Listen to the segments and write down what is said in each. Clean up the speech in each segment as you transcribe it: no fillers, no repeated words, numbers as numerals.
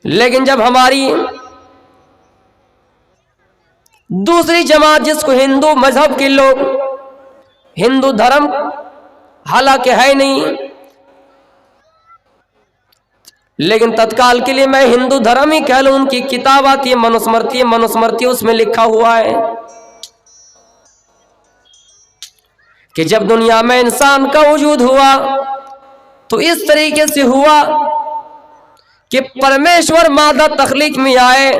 لیکن جب ہماری دوسری جماعت جس کو ہندو مذہب کے لوگ ہندو دھرم حالانکہ ہے نہیں، لیکن تتکال کے لیے میں ہندو دھرم ہی کہہ لوں، ان کی کتاب آتی ہے منوسمرتی، اس میں لکھا ہوا ہے کہ جب دنیا میں انسان کا وجود ہوا تو اس طریقے سے ہوا کہ پرمیشور مادہ تخلیق میں آئے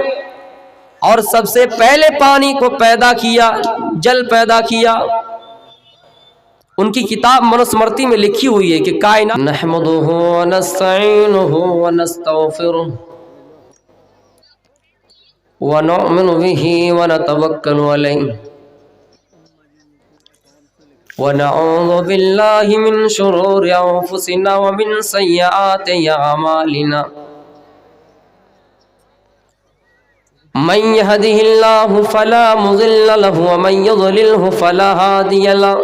اور سب سے پہلے پانی کو پیدا کیا، جل پیدا کیا۔ ان کی کتاب منوسمرتی میں لکھی ہوئی ہے کہ کائنات نحمدہ ونستعینہ ونستغفرہ ونؤمن بہ ونتوکل علیہ ونعوذ باللہ من شرور انفسنا ومن سیئات اعمالنا من يهده الله فلا مضل له ومن يضلله فلا هادي له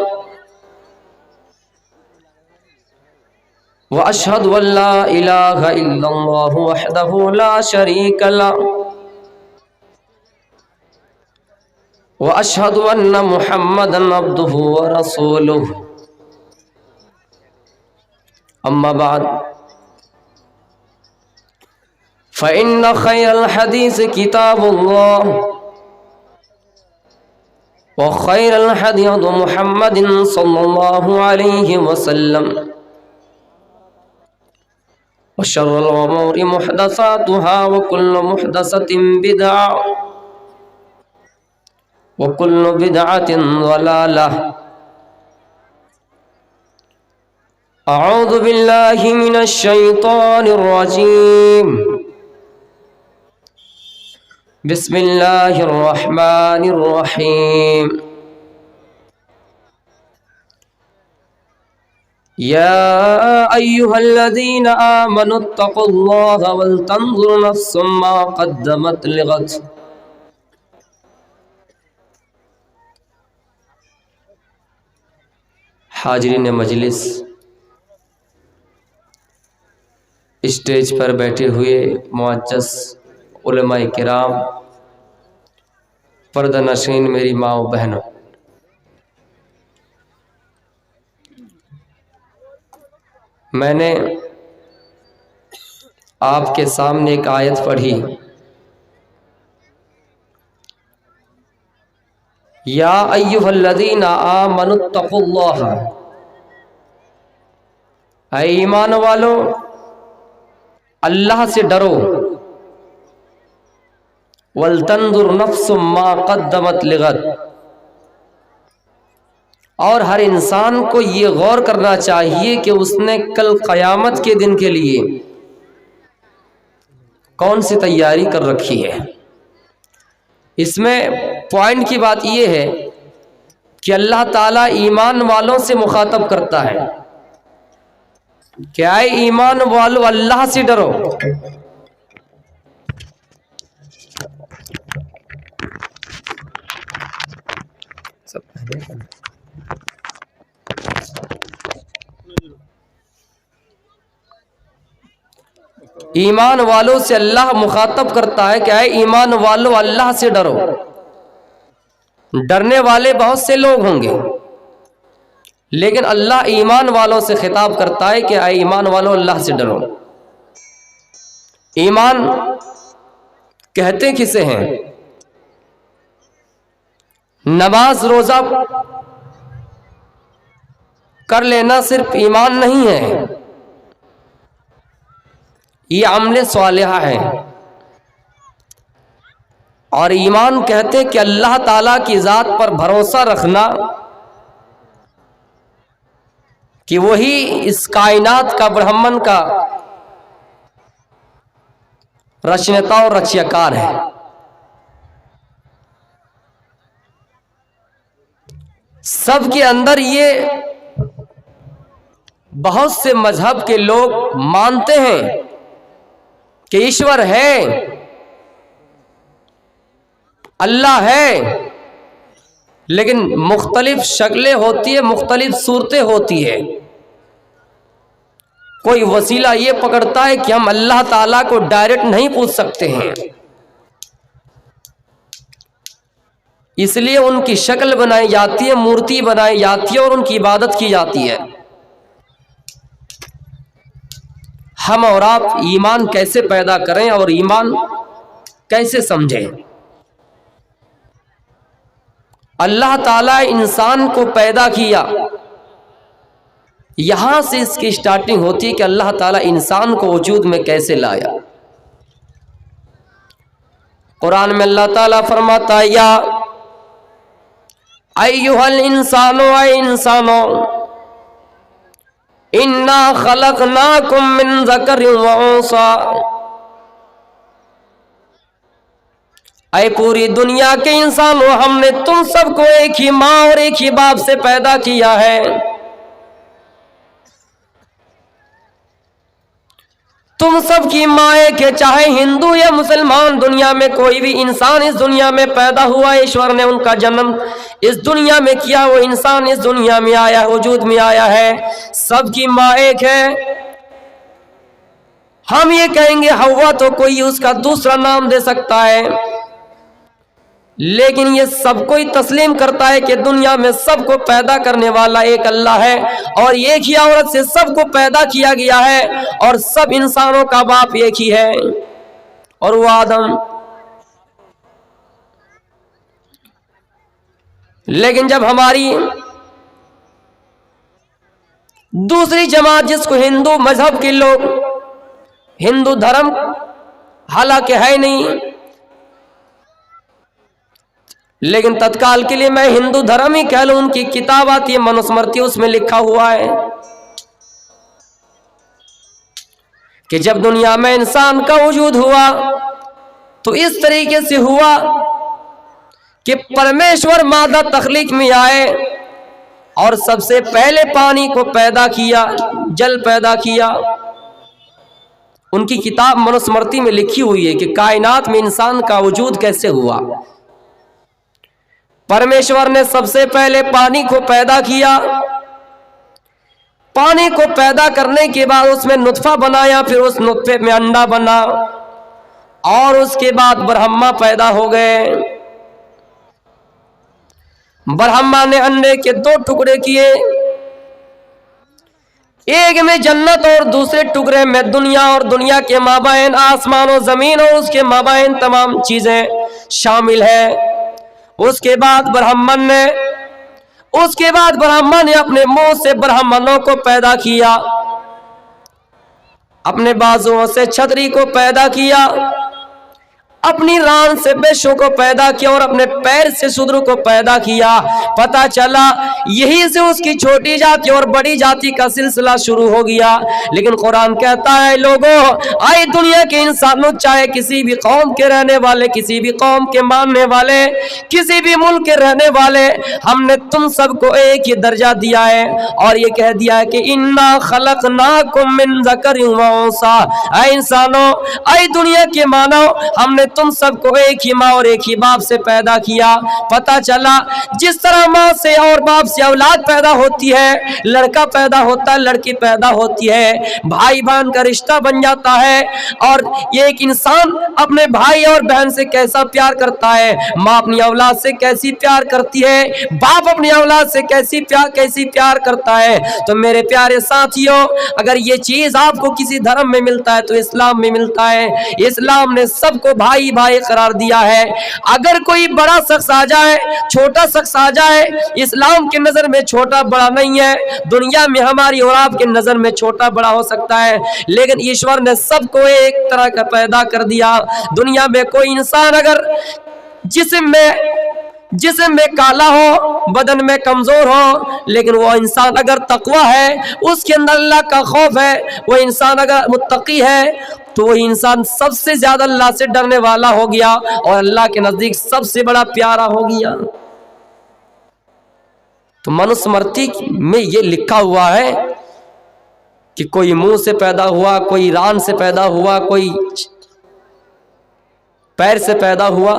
واشهد ان لا اله الا الله وحده لا شريك له واشهد ان محمدا عبده ورسوله اما بعد فإن خير الحديث كتاب الله وخير الهدي هدي محمد صلى الله عليه وسلم وشر الأمور محدثاتها وكل محدثة بدعة وكل بدعة ضلالة أعوذ بالله من الشيطان الرجيم بسم اللہ الرحمن الرحیم یا ایہا الذین آمنوا اتقوا اللہ ولتنظر نفس ما قدمت لغد۔ حاضرین مجلس، اسٹیج پر بیٹھے ہوئے معزز علماء کرام، پردہ نشین میری ماں و بہنوں، میں نے آپ کے سامنے ایک آیت پڑھی، یا ایھا الذین آمنوا اتقوا اللہ، اے ایمان والو اللہ سے ڈرو، وَلْتَنْظُرْ نَفْسٌ مَا قَدَّمَتْ لِغَدٍ، اور ہر انسان کو یہ غور کرنا چاہیے کہ اس نے کل قیامت کے دن کے لیے کون سی تیاری کر رکھی ہے۔ اس میں پوائنٹ کی بات یہ ہے کہ اللہ تعالیٰ ایمان والوں سے مخاطب کرتا ہے کہ اے ایمان والو اللہ سے ڈرو۔ ایمان والوں سے اللہ مخاطب کرتا ہے کہ اے ایمان والو اللہ سے ڈرو۔ ڈرنے والے بہت سے لوگ ہوں گے، لیکن اللہ ایمان والوں سے خطاب کرتا ہے کہ اے ایمان والو اللہ سے ڈرو۔ ایمان کہتے کسے ہیں؟ نماز روزہ کر لینا صرف ایمان نہیں ہے، یہ عمل صالحہ ہے۔ اور ایمان کہتے کہ اللہ تعالیٰ کی ذات پر بھروسہ رکھنا کہ وہی اس کائنات کا برہمن کا رچنتا اور رچیاکار ہے۔ سب کے اندر یہ بہت سے مذہب کے لوگ مانتے ہیں کہ ایشور ہے، اللہ ہے، لیکن مختلف شکلیں ہوتی ہیں، مختلف صورتیں ہوتی ہیں۔ کوئی وسیلہ یہ پکڑتا ہے کہ ہم اللہ تعالیٰ کو ڈائریکٹ نہیں پوچھ سکتے ہیں، اس لیے ان کی شکل بنائی جاتی ہے، مورتی بنائی جاتی ہے اور ان کی عبادت کی جاتی ہے۔ ہم اور آپ ایمان کیسے پیدا کریں اور ایمان کیسے سمجھیں؟ اللہ تعالیٰ انسان کو پیدا کیا، یہاں سے اس کی سٹارٹنگ ہوتی ہے کہ اللہ تعالیٰ انسان کو وجود میں کیسے لایا۔ قرآن میں اللہ تعالیٰ فرماتا ہے یا ایھا الانسان، اے انسانو، انا خلقناکم من ذکر و انثی، اے پوری دنیا کے انسانوں، ہم نے تم سب کو ایک ہی ماں اور ایک ہی باپ سے پیدا کیا ہے۔ تم سب کی ماں ایک ہے، چاہے ہندو یا مسلمان، دنیا میں کوئی بھی انسان اس دنیا میں پیدا ہوا، ایشور نے ان کا جنم اس دنیا میں کیا، وہ انسان اس دنیا میں آیا، وجود میں آیا ہے، سب کی ماں ایک ہے۔ ہم یہ کہیں گے ہوا، تو کوئی اس کا دوسرا نام دے سکتا ہے، لیکن یہ سب کوئی تسلیم کرتا ہے کہ دنیا میں سب کو پیدا کرنے والا ایک اللہ ہے، اور ایک ہی عورت سے سب کو پیدا کیا گیا ہے، اور سب انسانوں کا باپ ایک ہی ہے، اور وہ آدم۔ لیکن جب ہماری دوسری جماعت، جس کو ہندو مذہب کے لوگ، ہندو دھرم حالانکہ ہے نہیں، لیکن تتکال کے لیے میں ہندو دھرم ہی کہہ لوں، ان کی کتاب آتی ہے منوسمرتی، اس میں لکھا ہوا ہے کہ جب دنیا میں انسان کا وجود ہوا تو اس طریقے سے ہوا کہ پرمیشور مادہ تخلیق میں آئے اور سب سے پہلے پانی کو پیدا کیا، جل پیدا کیا۔ ان کی کتاب منوسمرتی میں لکھی ہوئی ہے کہ کائنات میں انسان کا وجود کیسے ہوا۔ پرمیشور نے سب سے پہلے پانی کو پیدا کیا، پانی کو پیدا کرنے کے بعد اس میں نطفہ بنایا، پھر اس نطفے میں انڈا بنا، اور اس کے بعد برہما پیدا ہو گئے۔ برہما نے انڈے کے دو ٹکڑے کیے، ایک میں جنت اور دوسرے ٹکڑے میں دنیا، اور دنیا کے مابین آسمان و زمین اور اس کے مابین تمام چیزیں شامل ہیں۔ اس کے بعد برہما نے اپنے منہ سے برہمنوں کو پیدا کیا، اپنے بازوؤں سے چھتری کو پیدا کیا، اپنی ران سے بیشوں کو پیدا کیا، اور اپنے پیر سے شودروں کو پیدا کیا۔ پتہ چلا یہی سے اس کی چھوٹی جاتی اور بڑی جاتی کا سلسلہ شروع ہو گیا۔ لیکن قرآن کہتا ہے لوگوں، آئے دنیا کے انسانوں، چاہے کسی بھی قوم کے رہنے والے، کسی بھی قوم کے ماننے والے، کسی بھی ملک کے رہنے والے، ہم نے تم سب کو ایک ہی درجہ دیا ہے، اور یہ کہہ دیا ہے کہ انا خلقناکم من ذکر و انثی، اے انسانوں، اے دنیا کے مانو، ہم نے تم سب کو ایک ہی ماں اور ایک ہی باپ سے پیدا کیا۔ پتہ چلا جس طرح ماں سے اور باپ سے اولاد پیدا ہوتی ہے، لڑکا پیدا ہوتا ہے، لڑکی پیدا ہوتی ہے، بھائی بہن کا رشتہ بن جاتا ہے، اور یہ ایک انسان اپنے بھائی اور بہن سے کیسا پیار کرتا ہے، ماں اپنی اولاد سے کیسی پیار کرتی ہے، باپ اپنی اولاد سے کیسی پیار کرتا ہے۔ تو میرے پیارے ساتھیوں، اگر یہ چیز آپ کو کسی دھرم میں ملتا ہے تو اسلام میں ملتا ہے۔ اسلام نے سب کو بھائی قرار دیا ہے۔ اگر کوئی بڑا شخص آ جائے، چھوٹا شخص آ جائے، اسلام کی نظر میں چھوٹا بڑا نہیں ہے، دنیا میں ہماری اور آپ کے نظر میں چھوٹا بڑا ہو سکتا ہے، لیکن ایشور نے سب کو ایک طرح کا پیدا کر دیا۔ دنیا میں کوئی انسان اگر جسم میں کالا ہو، بدن میں کمزور ہو، لیکن وہ انسان اگر تقوی ہے، اس کے اندر اللہ کا خوف ہے، وہ انسان اگر متقی ہے، تو وہ انسان سب سے زیادہ اللہ سے ڈرنے والا ہو گیا، اور اللہ کے نزدیک سب سے بڑا پیارا ہو گیا۔ تو منوسمرتی میں یہ لکھا ہوا ہے کہ کوئی منہ سے پیدا ہوا، کوئی ران سے پیدا ہوا، کوئی پیر سے پیدا ہوا،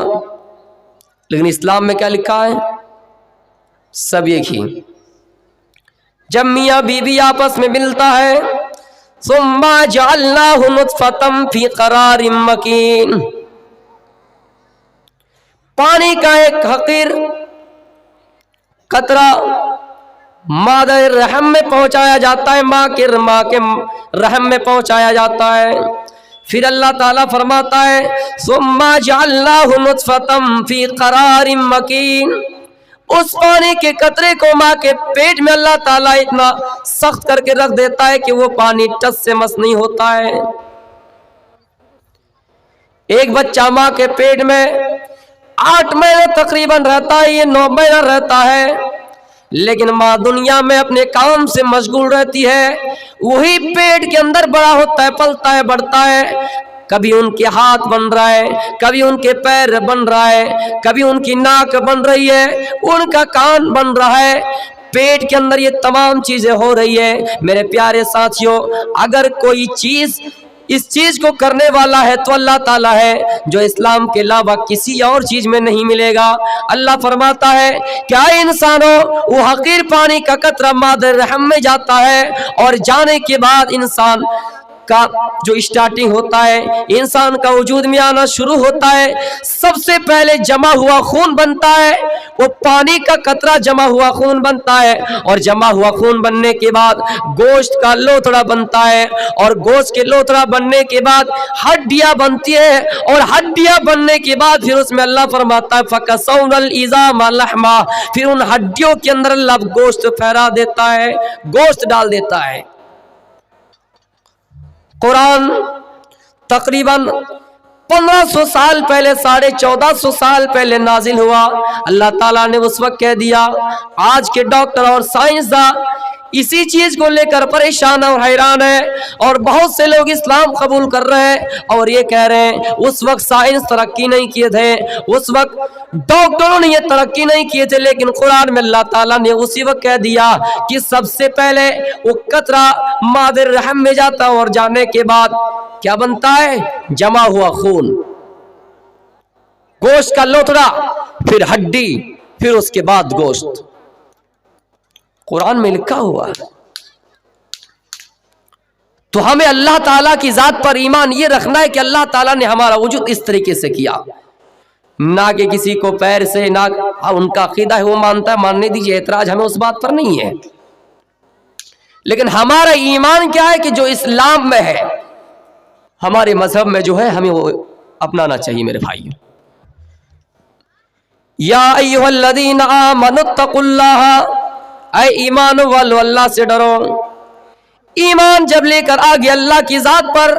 لیکن اسلام میں کیا لکھا ہے؟ سب ایک ہی۔ جب میاں بیوی آپس میں ملتا ہے सुम्मा जअल्नाहु नुत्फतम फी करारिम मकीन। पानी का एक हकीर कतरा मादे रहम में पहुंचाया जाता है, माँ के रहम में पहुंचाया जाता है। फिर अल्लाह ताला फरमाता है सुम्मा जअल्नाहु नुत्फतम फी करारिम मकीन। उस पानी के कतरे को माँ के पेट में अल्लाह ताला इतना सख्त करके रख देता है कि वो पानी टस से मस नहीं होता है। एक बच्चा माँ के पेट में 8 महीने तकरीबन रहता है, ये 9 महीना रहता है, लेकिन माँ दुनिया में अपने काम से मशगूल रहती है। वही पेट के अंदर बड़ा होता है, पलता है, बढ़ता है। कभी उनके हाथ बन रहा है, कभी उनके पैर बन रहा है, कभी उनकी नाक बन रही है, उनका कान बन रहा है। पेट के अंदर ये तमाम चीजें हो रही है। मेरे प्यारे साथियों, अगर कोई चीज इस चीज को करने वाला है तो अल्लाह ताला है, जो इस्लाम के अलावा किसी और चीज में नहीं मिलेगा। अल्लाह फरमाता है क्या इंसानों, वो हकीर पानी का कतरा मादे रहम में जाता है और जाने के बाद इंसान का जो स्टार्टिंग होता है, इंसान का वजूद में आना शुरू होता है, सबसे पहले जमा हुआ खून बनता है। वो पानी का कतरा जमा हुआ खून बनता है और जमा हुआ खून बनने के बाद गोश्त का लोथड़ा बनता है और गोश्त के लोथड़ा बनने के बाद हड्डियां बनती है और हड्डियां बनने के बाद फिर उसमें अल्लाह फरमाता है फकसौनल इज़ाम लहमा। फिर उन हड्डियों के अंदर अल्लाह गोश्त फहरा देता है, गोश्त डाल देता है। कुरान तकरीबन 1500 साल पहले, 1450 साल पहले नाजिल हुआ। अल्लाह ताला ने उस वक्त कह दिया। आज के डॉक्टर और साइंसदान इसी चीज को लेकर परेशान और हैरान है और बहुत से लोग इस्लाम कबूल कर रहे हैं और ये कह रहे हैं उस वक्त साइंस तरक्की नहीं किए थे, उस वक्त डॉक्टरों ने ये तरक्की नहीं किए थे, लेकिन कुरान में अल्लाह ताला ने उसी वक्त कह दिया कि सबसे पहले वो कतरा मादे रहम में जाता और जाने के बाद क्या बनता है, जमा हुआ खून, गोश्त का लोथड़ा, फिर हड्डी, फिर उसके बाद गोश्त। कुरान में लिखा हुआ है। तो हमें अल्लाह ताला की जात पर ईमान ये रखना है कि अल्लाह ताला ने हमारा वजूद इस तरीके से किया, ना कि किसी को पैर से, ना उनका अकीदा है वो मानता है, मानने दीजिए, एतराज हमें उस बात पर नहीं है। लेकिन हमारा ईमान क्या है कि जो इस्लाम में है, हमारे मजहब में जो है, हमें वो अपनाना चाहिए। मेरे भाइयों, या अय्युहल्लज़ीना आमनुत्तकुल्लाह, ऐ ईमान वालो अल्लाह से डरो। ईमान जब लेकर आ गया अल्लाह की जात पर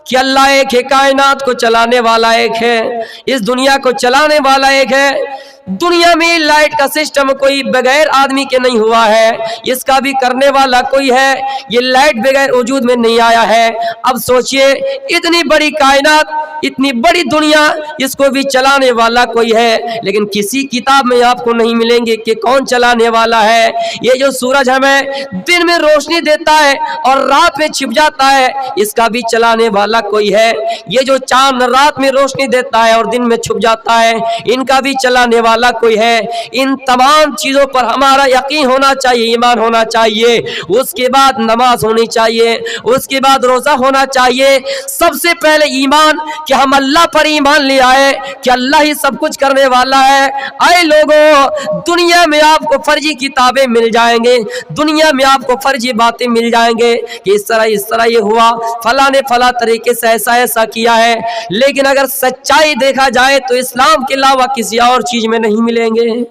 कि अल्लाह एक है, कायनात को चलाने वाला एक है, इस दुनिया को चलाने वाला एक है। दुनिया में लाइट का सिस्टम कोई बगैर आदमी के नहीं हुआ है, इसका भी करने वाला कोई है। ये लाइट बगैर वजूद में नहीं आया है। अब सोचिए, इतनी बड़ी कायनात, इतनी बड़ी दुनिया, इसको भी चलाने वाला कोई है, लेकिन किसी किताब में आपको नहीं मिलेंगे कि कौन चलाने वाला है। ये जो सूरज हमें दिन में रोशनी देता है और रात में छिप जाता है, इसका भी चलाने वाला कोई है। ये जो चांद रात में रोशनी देता है और दिन में छुप जाता है, इनका भी चलाने वाला कोई है। इन तमाम चीजों पर हमारा यकीन होना चाहिए, ईमान होना चाहिए। उसके बाद नमाज होनी चाहिए, उसके बाद रोजा होना चाहिए। सबसे पहले ईमान कि हम अल्लाह पर ईमान ले आए कि अल्लाह ही सब कुछ करने वाला है। आए लोगों, दुनिया में आपको फर्जी किताबें मिल जाएंगे, दुनिया में आपको फर्जी बातें मिल जाएंगे कि इस तरह ये हुआ, फला ने फला तरीके से ऐसा किया है, लेकिन अगर सच्चाई देखा जाए तो इस्लाम के अलावा किसी और चीज में नहीं मिलेंगे।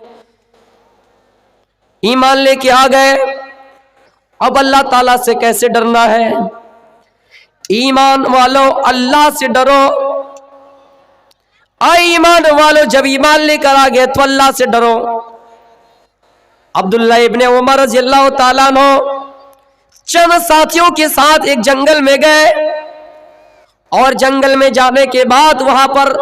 ईमान लेके आ गए, अब अल्लाह ताला से कैसे डरना है। ईमान वालों, अल्लाह से डरो। आए ईमान वालों, जब ईमान लेकर आ गए तो अल्लाह से डरो। अब्दुल्लाह इब्ने उमर रज़ियल्लाहु ताला अन्हु चंद साथियों के साथ एक जंगल में गए और जंगल में जाने के बाद वहां पर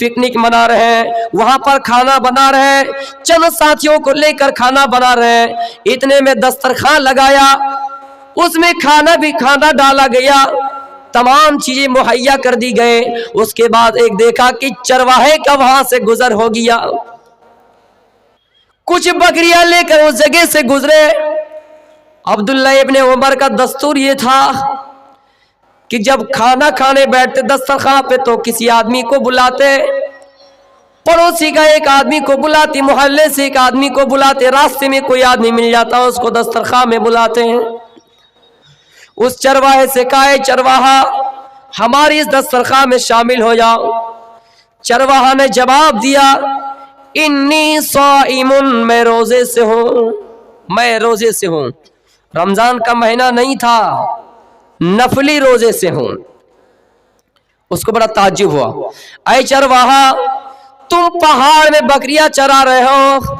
पिकनिक मना रहे हैं, वहां पर खाना बना रहे हैं, चंद साथियों को लेकर खाना बना रहे हैं। इतने में दस्तरखान लगाया, उसमें खाना डाला गया, तमाम चीजें मुहैया कर दी गए। उसके बाद एक देखा कि चरवाहे का वहां से गुजर हो गया, कुछ बकरियां लेकर उस जगह से गुजरे। अब्दुल्लाह इब्ने उमर का दस्तूर ये था کہ جب کھانا کھانے بیٹھتے دسترخوان پہ تو کسی آدمی کو بلاتے، پڑوسی کا ایک آدمی کو بلاتے، محلے سے ایک آدمی کو بلاتے، راستے میں کوئی آدمی مل جاتا اس کو دسترخوان میں بلاتے ہیں۔ اس چرواہے سے کہا، چرواہا ہماری اس دسترخوان میں شامل ہو جاؤ۔ چرواہا نے جواب دیا، انی صائم، میں روزے سے ہوں، میں روزے سے ہوں۔ رمضان کا مہینہ نہیں تھا، نفلی روزے سے ہوں۔ اس کو بڑا تعجب ہوا، اے چرواہا تم پہاڑ میں بکریاں چرا رہے ہو،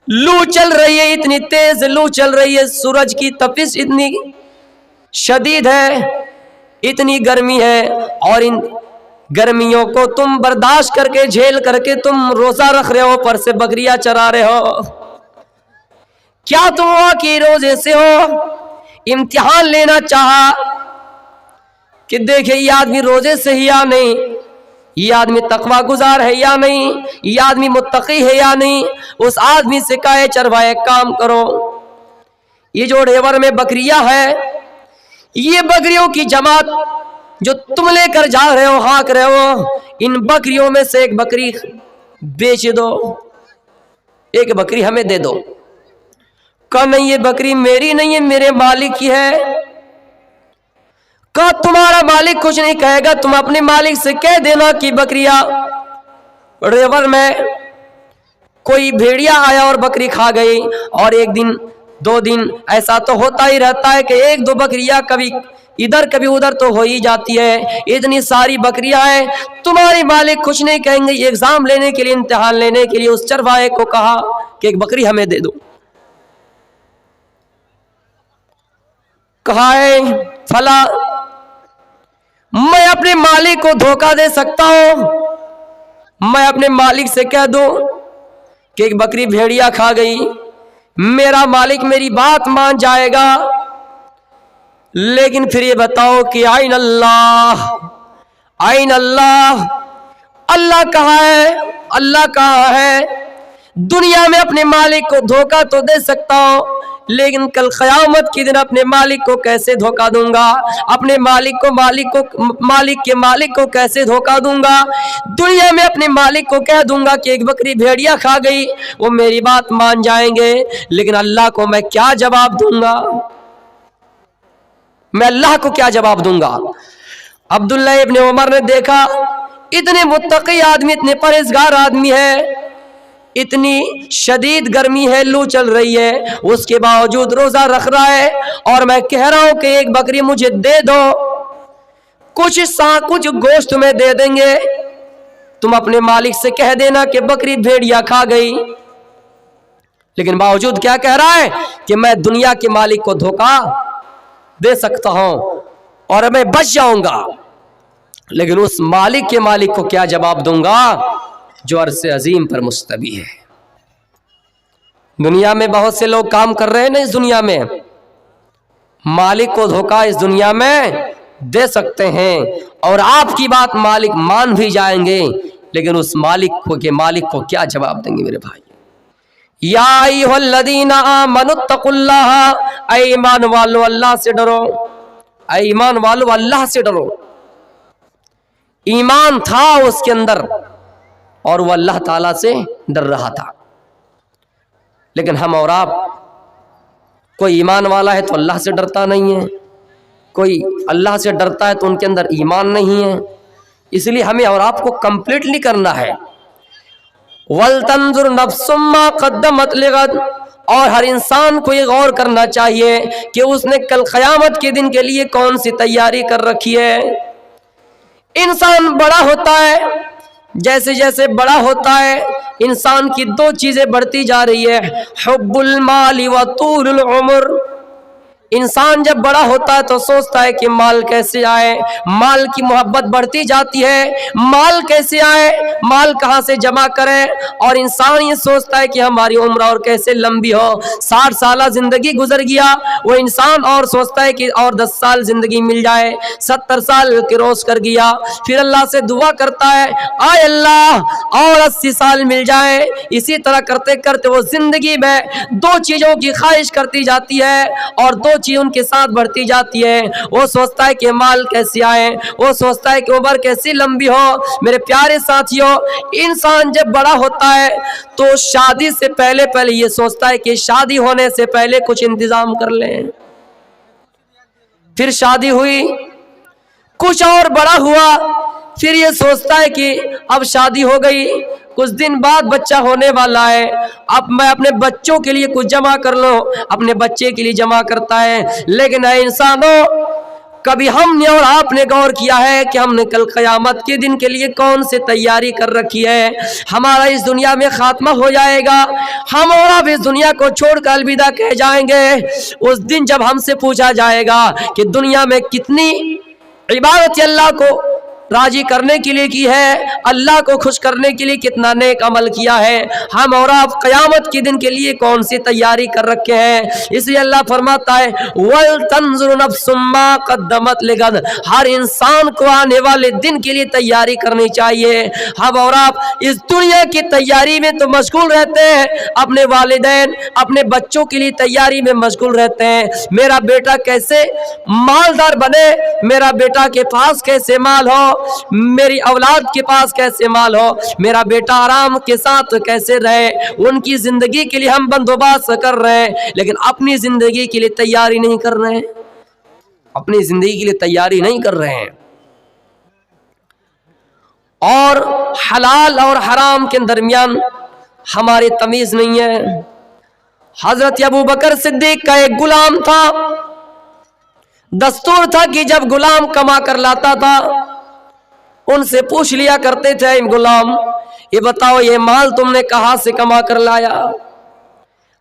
لو چل رہی ہے، اتنی تیز لو چل رہی ہے، سورج کی تپش اتنی شدید ہے، اتنی گرمی ہے، اور ان گرمیوں کو تم برداشت کر کے جھیل کر کے تم روزہ رکھ رہے ہو، پر سے بکریاں چرا رہے ہو، کیا تم واقعی روزے سے ہو؟ امتحان لینا چاہا کہ دیکھیں یہ آدمی روزے سے ہی یا نہیں، یہ آدمی تقوی گزار ہے یا نہیں، یہ آدمی متقی ہے یا نہیں۔ اس آدمی سے کہے چرواہے ایک کام کرو، یہ جو ڈھیور میں بکریاں ہے، یہ بکریوں کی جماعت جو تم لے کر جا رہے ہو، ہاک رہے ہو، ان بکریوں میں سے ایک بکری بیچ دو، ایک بکری ہمیں دے دو۔ کہا نہیں یہ بکری میری نہیں ہے، میرے مالک کی ہے۔ کہا تمہارا مالک کچھ نہیں کہے گا، تم اپنے مالک سے کہہ دینا کہ بکریاں ریور میں کوئی بھیڑیا آیا اور بکری کھا گئی، اور ایک دن دو دن ایسا تو ہوتا ہی رہتا ہے کہ ایک دو بکریاں کبھی ادھر کبھی ادھر تو ہو ہی جاتی ہے، اتنی ساری بکریاں ہیں، تمہاری مالک کچھ نہیں کہیں گے۔ یہ ایگزام لینے کے لیے، امتحان لینے کے لیے اس چرواہے کو کہا کہ ایک بکری ہمیں دے دو۔ کہا ہے فلاں میں اپنے مالک کو دھوکہ دے سکتا ہوں، میں اپنے مالک سے کہہ دوں کہ ایک بکری بھیڑیا کھا گئی، میرا مالک میری بات مان جائے گا، لیکن پھر یہ بتاؤ کہ آئین اللہ، آئین اللہ، اللہ کہاں ہے؟ اللہ کہاں ہے؟ دنیا میں اپنے مالک کو دھوکہ تو دے سکتا ہوں، لیکن کل قیامت کے دن اپنے مالک کو کیسے دھوکہ دوں گا؟ اپنے مالک کے مالک کو کیسے دھوکہ دوں گا؟ دنیا میں اپنے مالک کو کہہ دوں گا کہ ایک بکری بھیڑیا کھا گئی، وہ میری بات مان جائیں گے، لیکن اللہ کو میں کیا جواب دوں گا؟ میں اللہ کو کیا جواب دوں گا؟ عبداللہ ابن عمر نے دیکھا اتنے متقی آدمی، اتنے پرہیزگار آدمی ہے، اتنی شدید گرمی ہے، لو چل رہی ہے، اس کے باوجود روزہ رکھ رہا ہے، اور میں کہہ رہا ہوں کہ ایک بکری مجھے دے دو، کچھ گوشت میں دے دیں گے، تم اپنے مالک سے کہہ دینا کہ بکری بھیڑیا کھا گئی، لیکن باوجود کیا کہہ رہا ہے کہ میں دنیا کے مالک کو دھوکہ دے سکتا ہوں اور میں بچ جاؤں گا، لیکن اس مالک کے مالک کو کیا جواب دوں گا جو عرش عظیم پر مستوی ہے۔ دنیا میں بہت سے لوگ کام کر رہے ہیں نا، اس دنیا میں مالک کو دھوکہ اس دنیا میں دے سکتے ہیں، اور آپ کی بات مالک مان بھی جائیں گے، لیکن اس مالک کو کیا جواب دیں گے میرے بھائی؟ یا ایھا الذین آمنوا اتقوا اللہ، اے ایمان والو اللہ سے ڈرو، اے ایمان والو اللہ سے ڈرو۔ ایمان تھا اس کے اندر اور وہ اللہ تعالیٰ سے ڈر رہا تھا، لیکن ہم اور آپ، کوئی ایمان والا ہے تو اللہ سے ڈرتا نہیں ہے، کوئی اللہ سے ڈرتا ہے تو ان کے اندر ایمان نہیں ہے، اس لیے ہمیں اور آپ کو کمپلیٹلی کرنا ہے۔ وَلْتَنْظُرْ نَفْسٌ مَّا قَدَّمَتْ لِغَدٍ، اور ہر انسان کو یہ غور کرنا چاہیے کہ اس نے کل قیامت کے دن کے لیے کون سی تیاری کر رکھی ہے۔ انسان بڑا ہوتا ہے، جیسے جیسے بڑا ہوتا ہے انسان کی دو چیزیں بڑھتی جا رہی ہے، حب المال و طول العمر۔ انسان جب بڑا ہوتا ہے تو سوچتا ہے کہ مال کیسے آئے، مال کی محبت بڑھتی جاتی ہے، مال کیسے آئے، مال کہاں سے جمع کریں، اور انسان یہ سوچتا ہے کہ ہماری عمر اور کیسے لمبی ہو۔ 60 سالہ زندگی گزر گیا، وہ انسان اور سوچتا ہے کہ اور 10 سال زندگی مل جائے، 70 سال کروس کر گیا، پھر اللہ سے دعا کرتا ہے آئے اللہ اور 80 سال مل جائے۔ اسی طرح کرتے کرتے وہ زندگی میں دو چیزوں کی خواہش کرتی جاتی ہے، اور دو वो चीज उनके साथ बढ़ती जाती है। वो सोचता है कि माल कैसे आए, वो सोचता है कि उम्र कैसी लंबी हो। मेरे प्यारे साथियों, इंसान जब बड़ा होता है तो शादी से पहले पहले ये सोचता है कि शादी होने से पहले कुछ इंतजाम कर लें। फिर शादी हुई, कुछ और बड़ा हुआ, फिर ये सोचता है कि अब शादी हो गई, कुछ दिन बाद बच्चा होने वाला है, अब मैं अपने बच्चों के लिए कुछ जमा कर लो, अपने बच्चे के लिए जमा करता है। लेकिन ऐ इंसानों, कभी हमने और आपने गौर किया है कि हमने कल क़यामत के दिन के लिए कौन सी तैयारी कर रखी है? हमारा इस दुनिया में खात्मा हो जाएगा, हम और आप इस दुनिया को छोड़कर अलविदा कह जाएंगे। उस दिन जब हमसे पूछा जाएगा कि दुनिया में कितनी इबादत अल्लाह को राजी करने के लिए की है, अल्लाह को खुश करने के लिए कितना नेक अमल किया है, हम और आप क़यामत के दिन के लिए कौन सी तैयारी कर रखे हैं? इसलिए अल्लाह फरमाता है वल तंजुर नफ्सुम मा क़द्दमत लिगद, हर इंसान को आने वाले दिन के लिए तैयारी करनी चाहिए। हम और आप इस दुनिया की तैयारी में तो मशगूल रहते हैं, अपने वालिदैन अपने बच्चों के लिए तैयारी में मशगूल रहते हैं। मेरा बेटा कैसे मालदार बने, मेरा बेटा के पास कैसे माल हो, मेरी औलाद के पास कैसे माल हो, मेरा बेटा आराम के साथ कैसे रहे, उनकी जिंदगी के लिए हम बंदोबस्त कर रहे हैं, लेकिन अपनी जिंदगी के लिए तैयारी नहीं कर रहे हैं, अपनी जिंदगी के लिए तैयारी नहीं कर रहे हैं। और हलाल और हराम के दरमियान हमारी तमीज नहीं है। हजरत अबू बकर सिद्दीक का एक गुलाम था, दस्तूर था कि जब गुलाम कमा कर लाता था उनसे पूछ लिया करते थे, गुलाम ये बताओ ये माल तुमने कहां से कमा कर लाया?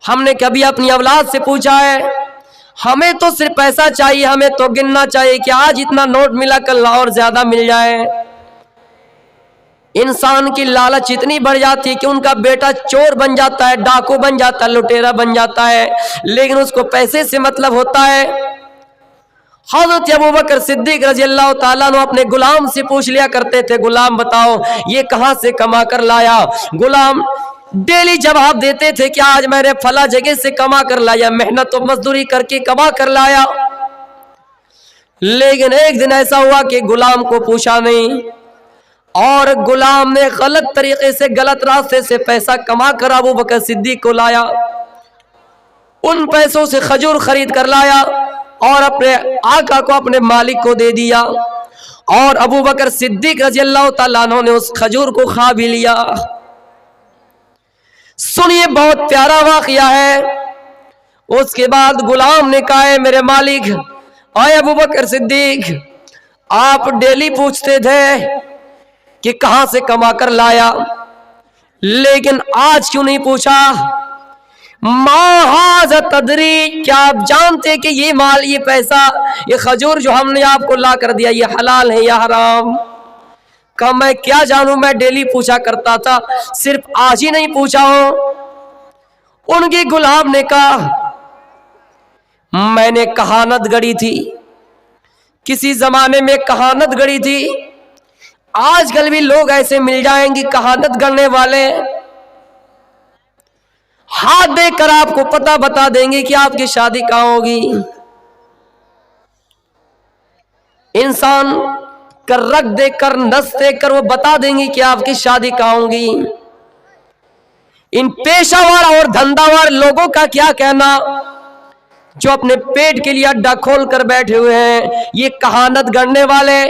हमने कभी अपनी औलाद से पूछा है? हमें तो सिर्फ पैसा चाहिए, हमें तो गिनना चाहिए कि आज इतना नोट मिला, कल और ज्यादा मिल जाए। इंसान की लालच इतनी बढ़ जाती है कि उनका बेटा चोर बन जाता है, डाकू बन जाता है, लुटेरा बन जाता है, लेकिन उसको पैसे से मतलब होता है। हज़रत अबू बकर सिद्दीक रज़ी अल्लाह ताला अन्हु अपने गुलाम से पूछ लिया करते थे, गुलाम बताओ ये कहां से कमा कर लाया? गुलाम डेली जवाब देते थे कि आज मैंने फला जगह से कमा कर लाया, मेहनत और मजदूरी करके कमा कर लाया। लेकिन एक दिन ऐसा हुआ कि गुलाम को पूछा नहीं और गुलाम ने गलत तरीके से, गलत रास्ते से पैसा कमा कर अबू बकर सिद्दीक को लाया। उन पैसों से खजूर खरीद कर लाया और अपने आका को, अपने मालिक को दे दिया, और अबू बकर सिद्दीक रज़ी अल्लाह ताला अन्हु ने उस खजूर को खा भी लिया। सुनिए, बहुत प्यारा वाक़या है। उसके बाद गुलाम ने कहा है मेरे मालिक, आए अबू बकर सिद्दीक, आप डेली पूछते थे कि कहां से कमा कर लाया, लेकिन आज क्यों नहीं पूछा? माहाज़ तदरी, क्या आप जानते कि ये माल, ये पैसा, ये खजूर जो हमने आपको ला कर दिया, ये हलाल है या हराम? कहा मैं क्या जानूं, मैं डेली पूछा करता था, सिर्फ आज ही नहीं पूछा हूं। उनके गुलाम ने कहा मैंने कहानत गढ़ी थी, किसी जमाने में कहानत गढ़ी थी, आजकल भी लोग ऐसे मिल जाएंगे कहानत गढ़ने वाले, हाथ देखकर आपको पता बता देंगे कि आपकी शादी कहां होगी। इंसान का रग देखकर, नस देखकर वो बता देंगे कि आपकी शादी कहां होगी। इन पेशावर और धंधावार लोगों का क्या कहना, जो अपने पेट के लिए अड्डा खोल कर बैठे हुए हैं, ये कहानत गढ़ने वाले,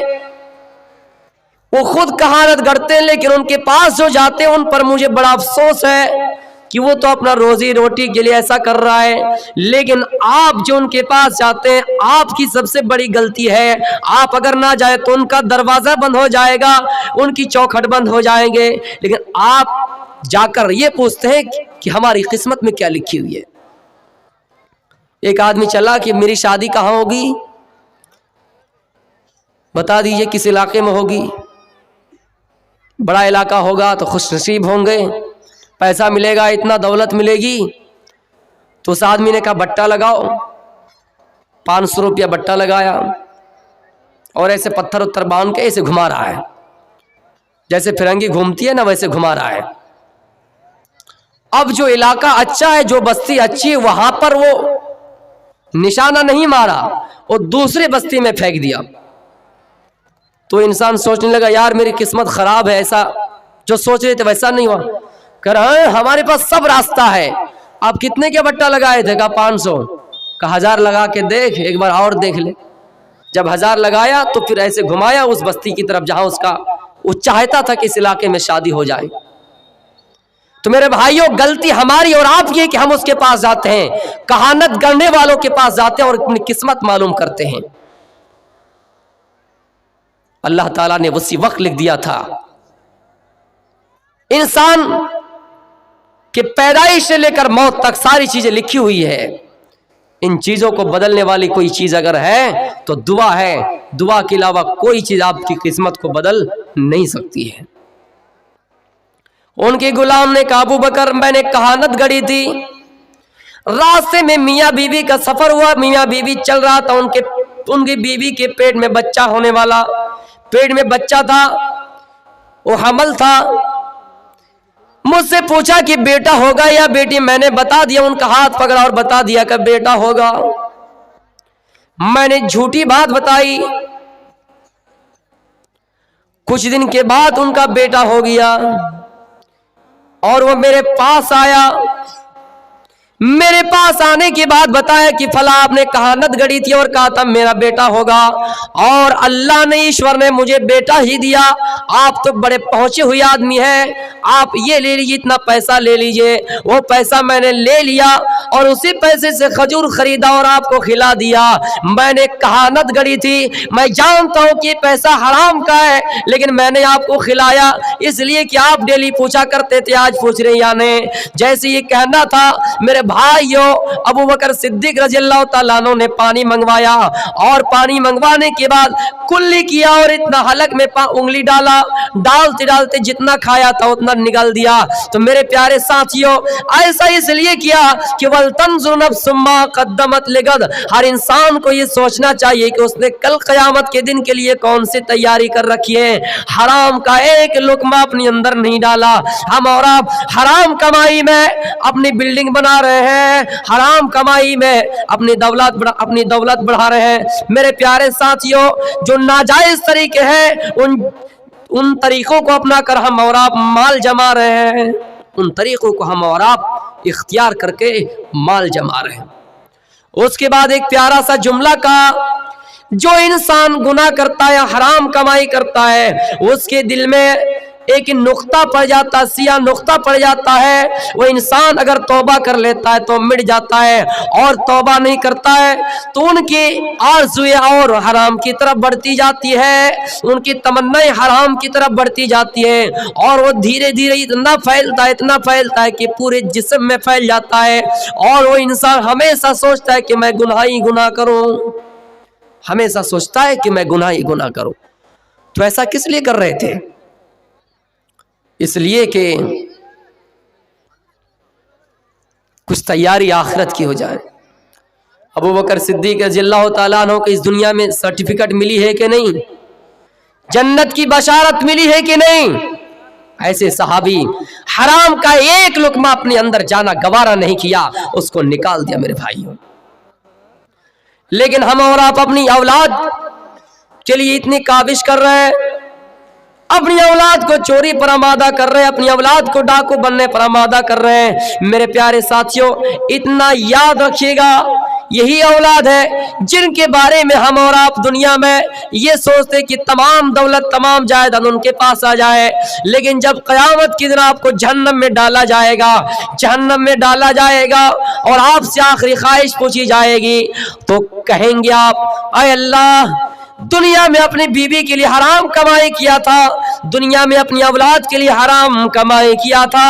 वो खुद कहानत गढ़ते हैं, लेकिन उनके पास जो जाते हैं उन पर मुझे बड़ा अफसोस है कि वो तो अपना रोजी रोटी के लिए ऐसा कर रहा है, लेकिन आप जो उनके पास जाते हैं, आपकी सबसे बड़ी गलती है। आप अगर ना जाए तो उनका दरवाजा बंद हो जाएगा, उनकी चौखट बंद हो जाएंगे, लेकिन आप जाकर ये पूछते हैं कि हमारी किस्मत में क्या लिखी हुई है। एक आदमी चला कि मेरी शादी कहाँ होगी, बता दीजिए किस इलाके में होगी। बड़ा इलाका होगा तो खुश नसीब होंगे, पैसा मिलेगा, इतना दौलत मिलेगी। तो उस आदमी ने कहा बट्टा लगाओ, 500 रुपया बट्टा लगाया और ऐसे पत्थर उत्तर बांध के ऐसे घुमा रहा है, जैसे फिरंगी घूमती है ना, वैसे घुमा रहा है। अब जो इलाका अच्छा है, जो बस्ती अच्छी है, वहां पर वो निशाना नहीं मारा और दूसरी बस्ती में फेंक दिया। तो इंसान सोचने लगा यार मेरी किस्मत खराब है, ऐसा जो सोच रहे थे वैसा नहीं हुआ। कह रहा है हमारे पास सब रास्ता है, आप कितने के बट्टा लगाए थे? कहा 500। कहा 1000 लगा के देख, एक बार और देख ले। जब 1000 लगाया तो फिर ऐसे घुमाया उस बस्ती की तरफ जहां वो चाहता था कि इस इलाके में शादी हो जाए। तो मेरे भाइयों, गलती हमारी और आपकी है कि हम उसके पास जाते हैं, कहानत गढ़ने वालों के पास जाते हैं और अपनी किस्मत मालूम करते हैं। अल्लाह ताला ने उसी वक्त लिख दिया था, इंसान के पैदाइश से लेकर मौत तक सारी चीजें लिखी हुई है। इन चीजों को बदलने वाली कोई चीज अगर है तो दुआ है। दुआ के अलावा कोई चीज आपकी किस्मत को बदल नहीं सकती है। उनके गुलाम ने कहा अबू बकर, मैंने कहानत गढ़ी थी, रास्ते में मियाँ बीवी का सफर हुआ, मियाँ बीवी चल रहा था, उनकी बीवी के पेट में बच्चा होने वाला, पेट में बच्चा था, वो हमल था। मुझसे पूछा कि बेटा होगा या बेटी, मैंने बता दिया, उनका हाथ पकड़ा और बता दिया कि बेटा होगा। मैंने झूठी बात बताई। कुछ दिन के बाद उनका बेटा हो गया और वो मेरे पास आया। मेरे पास आने के बाद बताया कि फला आपने कहानत गढ़ी थी और कहा था मेरा बेटा होगा, और अल्लाह ने, ईश्वर ने मुझे बेटा ही दिया। आप तो बड़े पहुंचे हुए आदमी हैं, आप ये ले लीजिए, इतना पैसा ले लीजिए। वो पैसा मैंने ले लिया और उसी पैसे से खजूर खरीदा और आपको खिला दिया। मैंने कहानत गढ़ी थी, मैं जानता हूं कि पैसा हराम का है, लेकिन मैंने आपको खिलाया इसलिए कि आप डेली पूछा करते थे, आज पूछ रहे या नहीं। जैसे ये कहना था मेरे भाइयों, अबू बकर सिद्दीक रज़ियल्लाहु ताला अन्हु ने पानी मंगवाया और पानी मंगवाने के बाद कुल्ली किया और इतना हलक में उंगली डाला, डालते डालते जितना खाया था उतना निगल दिया। तो मेरे प्यारे साथियों, ऐसा इसलिए किया कि वल तंजुर नफ्सुम मा क़द्दमत लिगद, हर इंसान को ये सोचना चाहिए कि उसने कल क़यामत के दिन के लिए कौन सी तैयारी कर रखी है। हराम का एक लुक़मा अपने अंदर नहीं डाला। हम और आप हराम कमाई में अपनी बिल्डिंग बना रहे हैं, हराम कमाई में अपनी दौलत बढ़ा रहे हैं। मेरे प्यारे साथियों, जो नाजायज तरीके हैं उन तरीकों को अपना कर हम और आप माल जमा रहे हैं, उन तरीकों को हम और आप इख्तियार करके माल जमा रहे हैं। उसके बाद एक प्यारा सा जुमला का, जो इंसान गुनाह करता है, हराम कमाई करता है, उसके दिल में एक नुक्ता पड़ जाता है, सिया नुक्ता पड़ जाता है। वो इंसान अगर तौबा कर लेता है तो मिट जाता है, और तौबा नहीं करता है तो उनकी आरज़ुएं और हराम की तरफ बढ़ती जाती है, उनकी तमन्नाएं हराम की तरफ बढ़ती जाती है, और वो धीरे धीरे इतना फैलता है कि पूरे जिस्म में फैल जाता है। और वो इंसान हमेशा सोचता है कि मैं गुनाह ही गुनाह करूं, हमेशा सोचता है कि मैं गुनाह ही गुनाह करूं। तो ऐसा किस लिए कर रहे थे? इसलिए कि कुछ तैयारी आखिरत की हो जाए। अबू बकर सिद्दीक रज़ियल्लाहु ताला अन्हु को इस दुनिया में सर्टिफिकेट मिली है कि नहीं? जन्नत की बशारत मिली है कि नहीं? ऐसे सहाबी हराम का एक लुकमा अपने अंदर जाना गवारा नहीं किया, उसको निकाल दिया मेरे भाइयों। लेकिन हम और आप अपनी औलाद के लिए इतनी काबिश कर रहे हैं, अपनी औलाद को चोरी पर आमादा कर रहे हैं, अपनी औलाद को डाकू बनने पर आमादा कर रहे हैं। मेरे प्यारे साथियों, इतना याद रखिएगा, यही औलाद है जिनके बारे में हम और आप दुनिया में ये सोचते कि तमाम दौलत, तमाम जायदाद उनके पास आ जाए, लेकिन जब क़यामत की दिन आपको जहन्नम में डाला जाएगा, जहन्नम में डाला जाएगा और आपसे आखिरी ख्वाहिश पूछी जाएगी, तो कहेंगे आप, ऐ अल्लाह, दुनिया में अपनी बीवी के लिए हराम कमाई किया था, दुनिया में अपनी औलाद के लिए हराम कमाई किया था,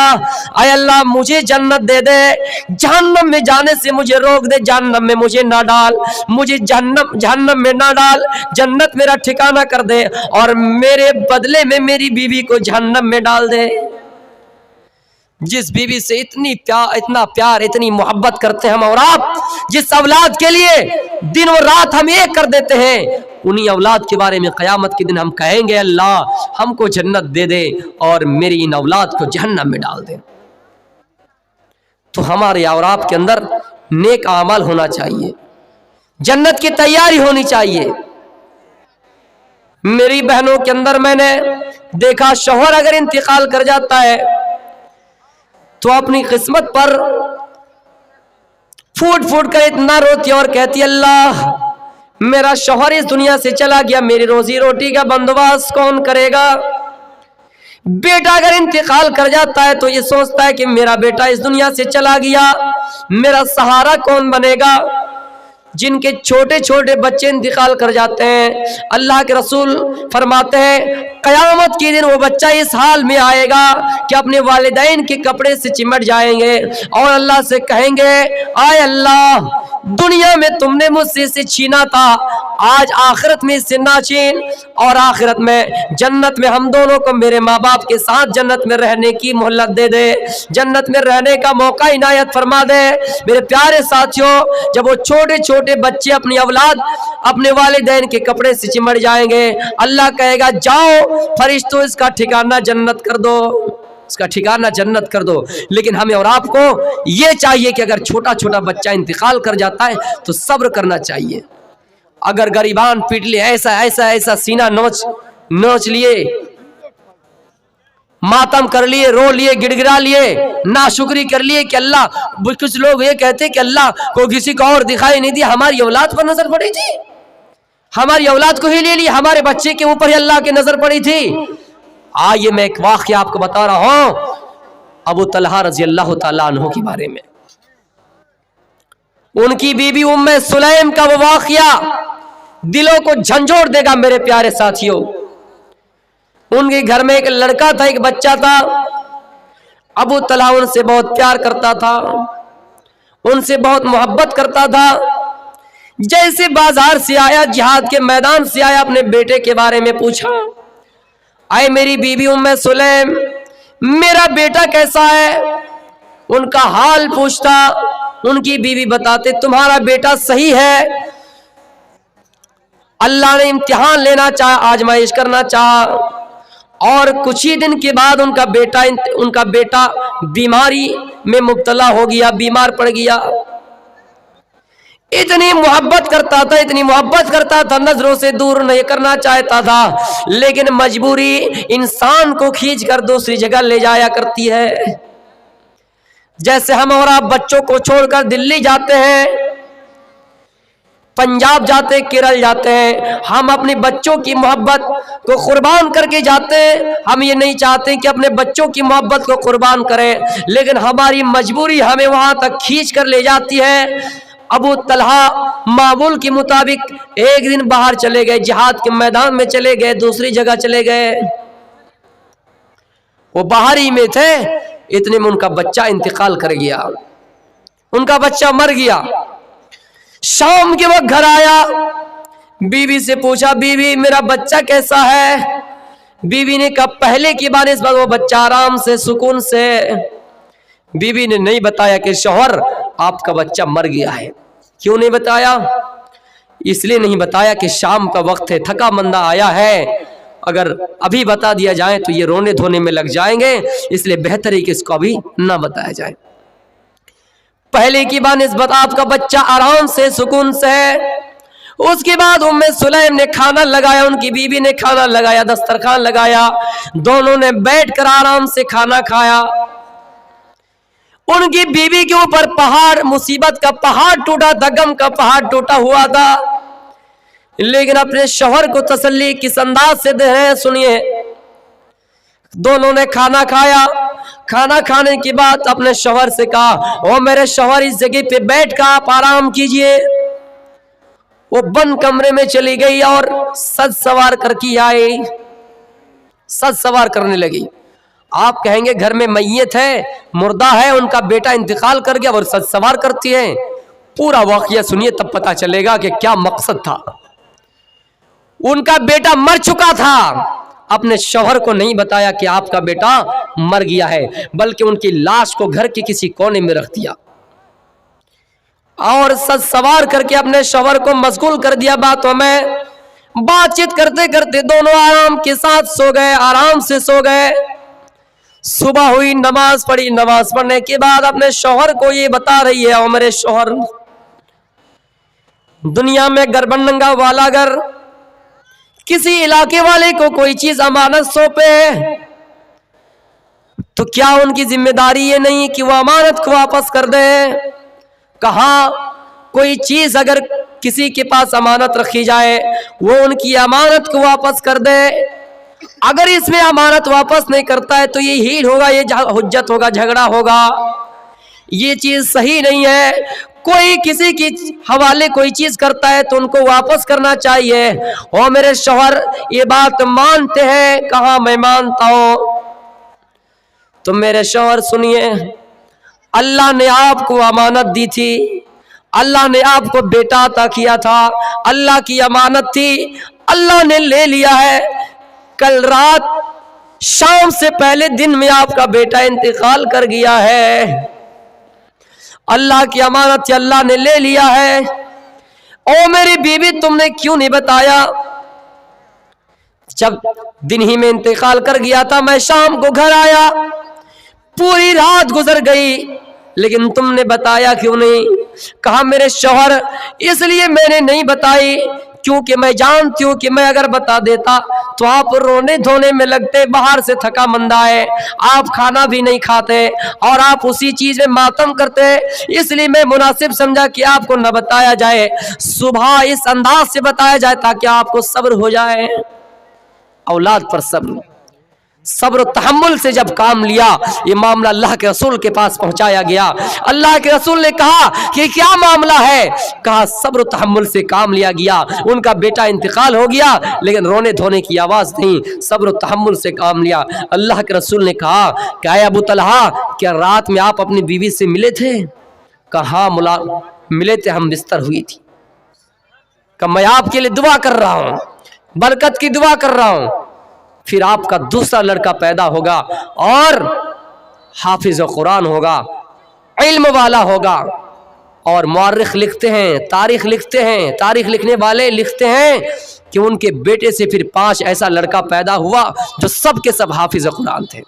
ऐ अल्लाह मुझे जन्नत दे दे, जहन्नम में जाने से मुझे रोक दे, जहन्नम में मुझे ना डाल, मुझे जहन्नम में ना डाल, जन्नत मेरा ठिकाना कर दे और मेरे बदले में मेरी बीवी को जहन्नम में डाल दे। जिस बीवी से इतना प्यार, इतनी मोहब्बत करते हैं हम और आप, जिस औलाद के लिए दिन और रात हम एक कर देते हैं, उन्हीं औलाद के बारे में क़यामत के दिन हम कहेंगे, अल्लाह हमको जन्नत दे दे और मेरी इन औलाद को जहन्नम में डाल दे। तो हमारे और आपके अंदर नेक आमाल होना चाहिए, जन्नत की तैयारी होनी चाहिए। मेरी बहनों के अंदर मैंने देखा, शौहर अगर इंतकाल कर जाता है तो अपनी किस्मत पर फूट फूट कर इतना रोती है और कहती है, अल्लाह मेरा शौहर इस दुनिया से चला गया, मेरी रोजी रोटी का बंदोबस्त कौन करेगा। बेटा अगर इंतकाल कर जाता है तो ये सोचता है कि मेरा बेटा इस दुनिया से चला गया, मेरा सहारा कौन बनेगा। जिनके छोटे छोटे बच्चे इंतकाल कर जाते हैं, अल्लाह के रसूल फरमाते हैं क़यामत के दिन वो बच्चा इस हाल में आएगा कि अपने वालिदैन के कपड़े से चिमट जाएंगे और अल्लाह से कहेंगे, आय अल्लाह दुनिया में तुमने मुझसे इसे छीना था, आज आखिरत में इससे ना छीन, और आखिरत में जन्नत में हम दोनों को मेरे माँ बाप के साथ जन्नत में रहने की मोहलत दे दे, जन्नत में रहने का मौका इनायत फरमा दे। मेरे प्यारे साथियों, जब वो छोटे छोटे बच्चे अपनी औलाद अपने वालिदैन के कपड़े से चिमट जाएंगे, अल्लाह कहेगा जाओ फरिश्तों इसका ठिकाना जन्नत कर दो, इसका ठिकाना जन्नत कर दो। लेकिन हमें और आपको ये चाहिए कि अगर छोटा छोटा बच्चा इंतकाल कर जाता है तो सब्र करना चाहिए। अगर गरीबान पीट लिए, ऐसा ऐसा ऐसा सीना नोच लिए, मातम कर लिए, रो लिए, गिड़गिड़ा लिए, नाशुक्री कर लिए कि अल्लाह, कुछ लोग ये कहते कि अल्लाह को किसी को और दिखाई नहीं दिया, हमारी औलाद पर नजर पड़ी थी, हमारी औलाद को ही ले ली, हमारे बच्चे के ऊपर ही अल्लाह की नजर पड़ी थी। आइए मैं एक वाक़या आपको बता रहा हूं अबू तलहा रजी अल्लाह तआला अन्हु के बारे में। उनकी बीबी उम्मे सुलैम का वो वाक़या दिलों को झंझोड़ देगा मेरे प्यारे साथियों। उनके घर में एक लड़का था, एक बच्चा था। अबू तलहा उनसे बहुत प्यार करता था, उनसे बहुत मोहब्बत करता था। जैसे बाजार से आया, जिहाद के मैदान से आया, अपने बेटे के बारे में पूछा, आए मेरी बीबी उम्मे सुलैम मेरा बेटा कैसा है, उनका हाल पूछता। उनकी बीवी बताते तुम्हारा बेटा सही है, अल्लाह ने इम्तिहान लेना चाहा, आजमाइश करना चाहा, और कुछ ही दिन के बाद उनका बेटा बीमारी में मुब्तला हो गया, बीमार पड़ गया। इतनी मोहब्बत करता था, इतनी मोहब्बत करता था, नजरों से दूर नहीं करना चाहता था, लेकिन मजबूरी इंसान को खींच कर दूसरी जगह ले जाया करती है। जैसे हम और आप बच्चों को छोड़कर दिल्ली जाते हैं, पंजाब जाते, केरल जाते हैं, हम अपने बच्चों की मोहब्बत को कुर्बान करके जाते हैं। हम ये नहीं चाहते कि अपने बच्चों की मोहब्बत को कुर्बान करें, लेकिन हमारी मजबूरी हमें वहां तक खींच कर ले जाती है। अबू तलहा मामूल के मुताबिक एक दिन बाहर चले गए, जिहाद के मैदान में चले गए, दूसरी जगह चले गए। वो बाहर ही में थे, इतने में उनका बच्चा इंतकाल कर गया, उनका बच्चा मर गया। शाम के वक्त घर आया, बीवी से पूछा, बीवी मेरा बच्चा कैसा है। बीवी ने कहा पहले की बार इस बार वो बच्चा आराम से, सुकून से। बीवी ने नहीं बताया कि शौहर आपका बच्चा मर गया है। क्यों नहीं बताया? इसलिए नहीं बताया कि शाम का वक्त है, थका मंदा आया है, अगर अभी बता दिया जाए तो ये रोने धोने में लग जाएंगे, इसलिए बेहतर है कि इसको अभी ना बताया जाए। पहले की बानिस्बत आपका बच्चा आराम से, सुकून से है। उसके बाद उम्मे सुलैम ने खाना लगाया, उनकी बीवी ने खाना लगाया, दस्तरखान लगाया, दोनों ने बैठकर आराम से खाना खाया। उनकी बीवी के ऊपर पहाड़, मुसीबत का पहाड़ टूटा था, गम का पहाड़ टूटा हुआ था, लेकिन अपने शौहर को तसल्ली किस अंदाज से दे रहे हैं सुनिए। दोनों ने खाना खाया, खाना खाने के बाद अपने शौहर से कहा, ओ मेरे शौहर इस जगह पे बैठ कर आप आराम कीजिए। वो बंद कमरे में चली गई और सज सवार करके आई, सज सवार करने लगी। आप कहेंगे घर में मैयत है, मुर्दा है, उनका बेटा इंतकाल कर गया और सज सवार करती है। पूरा वाकया सुनिए तब पता चलेगा कि क्या मकसद था। उनका बेटा मर चुका था, अपने शौहर को नहीं बताया कि आपका बेटा मर गया है, बल्कि उनकी लाश को घर के किसी कोने में रख दिया और सज सवार करके अपने शौहर को मशगूल कर दिया बातों में। बातचीत करते करते दोनों आराम के साथ सो गए, आराम से सो गए। सुबह हुई, नमाज पढ़ी, नमाज पढ़ने के बाद अपने शौहर को ये बता रही है, ओ मेरे शौहर दुनिया में गरबंडंगा वाला अगर किसी इलाके वाले को कोई चीज अमानत सौंपे तो क्या उनकी जिम्मेदारी ये नहीं कि वो अमानत को वापस कर दे? कहाँ कोई चीज अगर किसी के पास अमानत रखी जाए वो उनकी अमानत को वापस कर दे। अगर इसमें अमानत वापस नहीं करता है तो ये हील होगा, ये हुज्जत होगा, झगड़ा होगा। ये चीज सही नहीं है। कोई किसी की हवाले कोई चीज करता है तो उनको वापस करना चाहिए। और मेरे शौहर ये बात मानते हैं? कहाँ मैं मानता हूं। तो मेरे शौहर सुनिए, अल्लाह ने आपको अमानत दी थी, अल्लाह ने आपको बेटा अता किया था, अल्लाह की अमानत थी, अल्लाह ने ले लिया है। कल रात शाम से पहले दिन में आपका बेटा इंतकाल कर गया है। अल्लाह की अमानत अल्लाह ने ले लिया है। ओ मेरी बीवी, तुमने क्यों नहीं बताया? जब दिन ही में इंतकाल कर गया था, मैं शाम को घर आया, पूरी रात गुजर गई, लेकिन तुमने बताया क्यों नहीं? कहा मेरे शौहर, इसलिए मैंने नहीं बताई क्योंकि मैं जानती हूँ कि मैं अगर बता देता तो आप रोने धोने में लगते, बाहर से थका मंदा है, आप खाना भी नहीं खाते और आप उसी चीज में मातम करते। इसलिए मैं मुनासिब समझा कि आपको न बताया जाए, सुबह इस अंदाज से बताया जाए ताकि आपको सब्र हो जाए। औलाद पर सब्र, सब्र तहम्मुल से जब काम लिया, ये मामला अल्लाह के रसूल के पास पहुंचाया गया। अल्लाह के रसूल ने कहा कि क्या मामला है? कहा सब्र तहम्मुल से काम लिया गया। उनका बेटा इंतकाल हो गया लेकिन रोने धोने की आवाज नहीं, सब्र तहम्मुल से काम लिया। अल्लाह के रसूल ने कहा क्या अबू तलहा, क्या रात में आप अपनी बीवी से मिले थे? कहा मुला मिले थे, हम बिस्तर हुई थी। कहा मैं आपके लिए दुआ कर रहा हूं, बरकत की दुआ कर रहा हूं, फिर आपका दूसरा लड़का पैदा होगा और हाफिज कुरान होगा, इल्म वाला होगा। और मुअर्रिख लिखते हैं, तारीख लिखते हैं, तारीख लिखने वाले लिखते हैं कि उनके बेटे से फिर 5 ऐसा लड़का पैदा हुआ जो सब के सब हाफिज कुरान थे।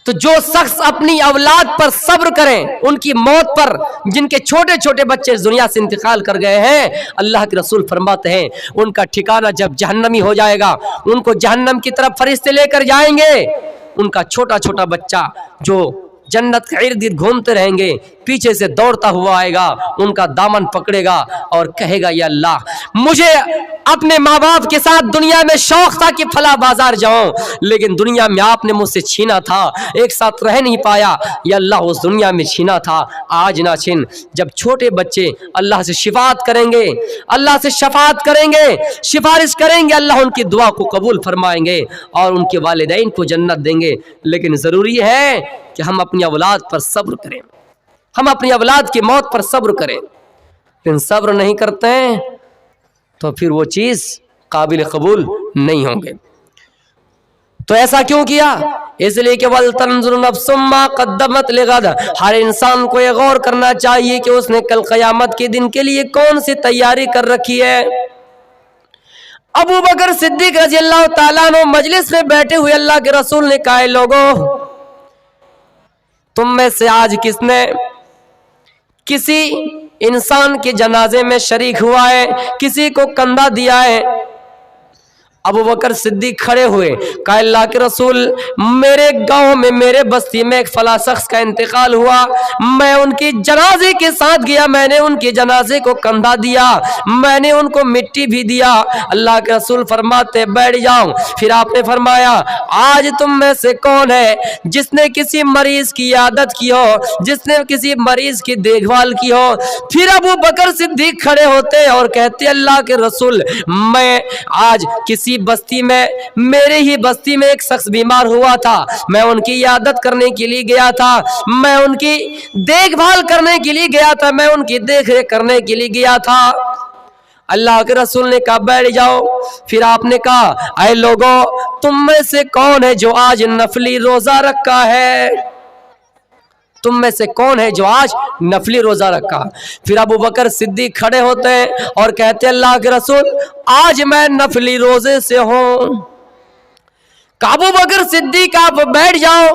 तो जो शख्स अपनी औलाद पर सब्र करें, उनकी मौत पर, जिनके छोटे छोटे बच्चे दुनिया से इंतकाल कर गए हैं, अल्लाह के रसूल फरमाते हैं उनका ठिकाना जब जहन्नमी हो जाएगा, उनको जहन्नम की तरफ फरिश्ते लेकर जाएंगे। उनका छोटा छोटा बच्चा जो जन्नत के इर्द गिर्द घूमते रहेंगे, पीछे से दौड़ता हुआ आएगा, उनका दामन पकड़ेगा और कहेगा या अल्लाह, मुझे अपने माँ बाप के साथ दुनिया में शौक था कि फला बाजार जाऊं, लेकिन दुनिया में आपने मुझसे छीना था, एक साथ रह नहीं पाया, या अल्लाह उस दुनिया में छीना था, आज ना छीन। जब छोटे बच्चे अल्लाह से शिफात करेंगे, अल्लाह से शफात करेंगे, सिफारिश करेंगे, अल्लाह उनकी दुआ को कबूल फरमाएंगे और उनके वालिदैन को जन्नत देंगे। लेकिन ज़रूरी है कि हम अपनी औलाद पर सब्र करें, हम अपनी औलाद की मौत पर सब्र करें। लेकिन सब्र नहीं करते हैं तो फिर वो चीज़ काबिल कबूल नहीं होंगे। तो ऐसा क्यों किया? इसलिए कि वल तंजुर नफ्सुम मा क़द्दमत लिगद, हर इंसान को ये गौर करना चाहिए कि उसने कल क़यामत के दिन के लिए कौन सी तैयारी कर रखी है। अबू बकर सिद्दीक रज़ी अल्लाह ताला अन्हु मजलिस में बैठे हुए अल्लाह के रसूल ने कहा, लोगों, तुम में से आज किसने किसी इंसान के जनाजे में शरीक हुआ है, किसी को कंधा दिया है? अबू बकर सिद्दीक खड़े हुए, कहा अल्लाह के रसूल, मेरे गांव में, मेरे बस्ती में एक फला शख्स का इंतकाल हुआ, मैं उनकी जनाजे के साथ गया, मैंने उनके जनाजे को कंधा दिया, मैंने उनको मिट्टी भी दिया। अल्लाह के रसूल फरमाते बैठ जाओ। फिर आपने फरमाया, आज तुम में से कौन है जिसने किसी मरीज की आदत की हो, जिसने किसी मरीज की देखभाल की हो? फिर अबू बकर सिद्दीक खड़े होते और कहते अल्लाह के रसूल, मैं आज किसी बस्ती में, मेरे ही बस्ती में एक शख्स बीमार हुआ था, मैं उनकी इयादत करने के लिए गया था, मैं उनकी देखभाल करने के लिए गया था, मैं उनकी देखरेख करने के लिए गया था। अल्लाह के रसूल ने कहा बैठ जाओ। फिर आपने कहा, ऐ लोगों, तुम में से कौन है जो आज नफली रोजा रखा है? तुम में से कौन है जो आज नफली रोजा रखा? फिर अबू बकर सिद्दीक खड़े होते हैं और कहते अल्लाह के रसूल, आज मैं नफली रोजे से हूं। अबू बकर सिद्दीक आप बैठ जाओ।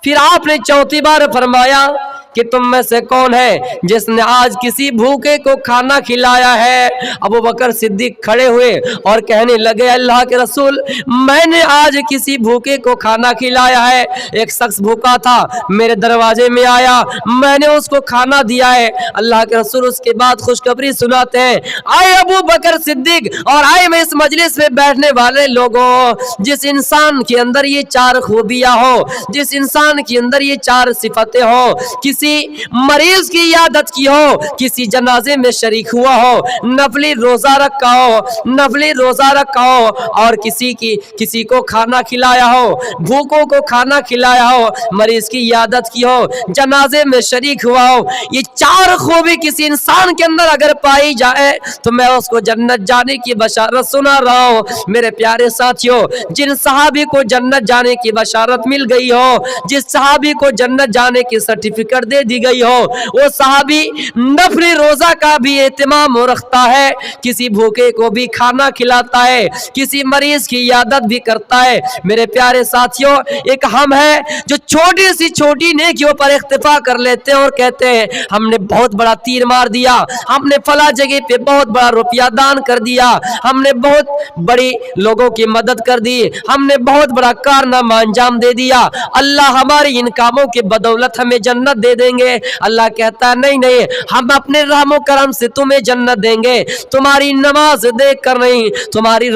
फिर आपने चौथी बार फरमाया کہ تم میں سے کون ہے جس نے آج کسی بھوکے کو کھانا کھلایا ہے؟ ابو بکر صدیق کھڑے ہوئے اور کہنے لگے اللہ کے رسول میں نے آج کسی بھوکے کو کھانا کھلایا ہے، ایک شخص بھوکا تھا میرے دروازے میں آیا، میں نے اس کو کھانا دیا ہے۔ اللہ کے رسول اس کے بعد خوشخبری سناتے ہیں، آئے ابو بکر صدیق اور آئے میں اس مجلس میں بیٹھنے والے لوگوں، جس انسان کے اندر یہ چار خوبیاں ہو، جس انسان کے اندر یہ چار صفتیں ہو، کسی مریض کی عیادت کی ہو، کسی جنازے میں شریک ہوا ہو، نفلی روزہ رکھا ہو، نفلی روزہ رکھا ہو، اور کسی کو کھانا کھلایا ہو، بھوکوں کو کھانا کھلایا ہو، مریض کی عیادت کی ہو، جنازے میں شریک ہوا ہو، یہ چار خوبی کسی انسان کے اندر اگر پائی جائے تو میں اس کو جنت جانے کی بشارت سنا رہا ہوں۔ میرے پیارے ساتھیوں، جن صحابی کو جنت جانے کی بشارت مل گئی ہو، جس صحابی کو جنت جانے کی سرٹیفکیٹ دے دی گئی ہو، وہ صحابی نفلی روزہ کا بھی اہتمام رکھتا ہے، کسی بھوکے کو بھی کھانا کھلاتا ہے، کسی مریض کی عیادت بھی کرتا ہے۔ میرے پیارے ساتھیوں، ایک ہم ہے جو چھوٹی سی چھوٹی نیکیوں پر اکتفا کر لیتے ہیں اور کہتے ہیں ہم نے بہت بڑا تیر مار دیا، ہم نے فلاں جگہ پہ بہت بڑا روپیہ دان کر دیا، ہم نے بہت بڑی لوگوں کی مدد کر دی، ہم نے بہت بڑا کارنامہ انجام دے دیا، اللہ ہماری ان کاموں کے بدولت ہمیں جنت دے دیں گے۔ اللہ کہتا ہے نہیں نہیں، ہم اپنے رحم و کرم سے تمہیں جنت دیں گے، تمہاری نماز دیکھ کر نہیں، تمہارے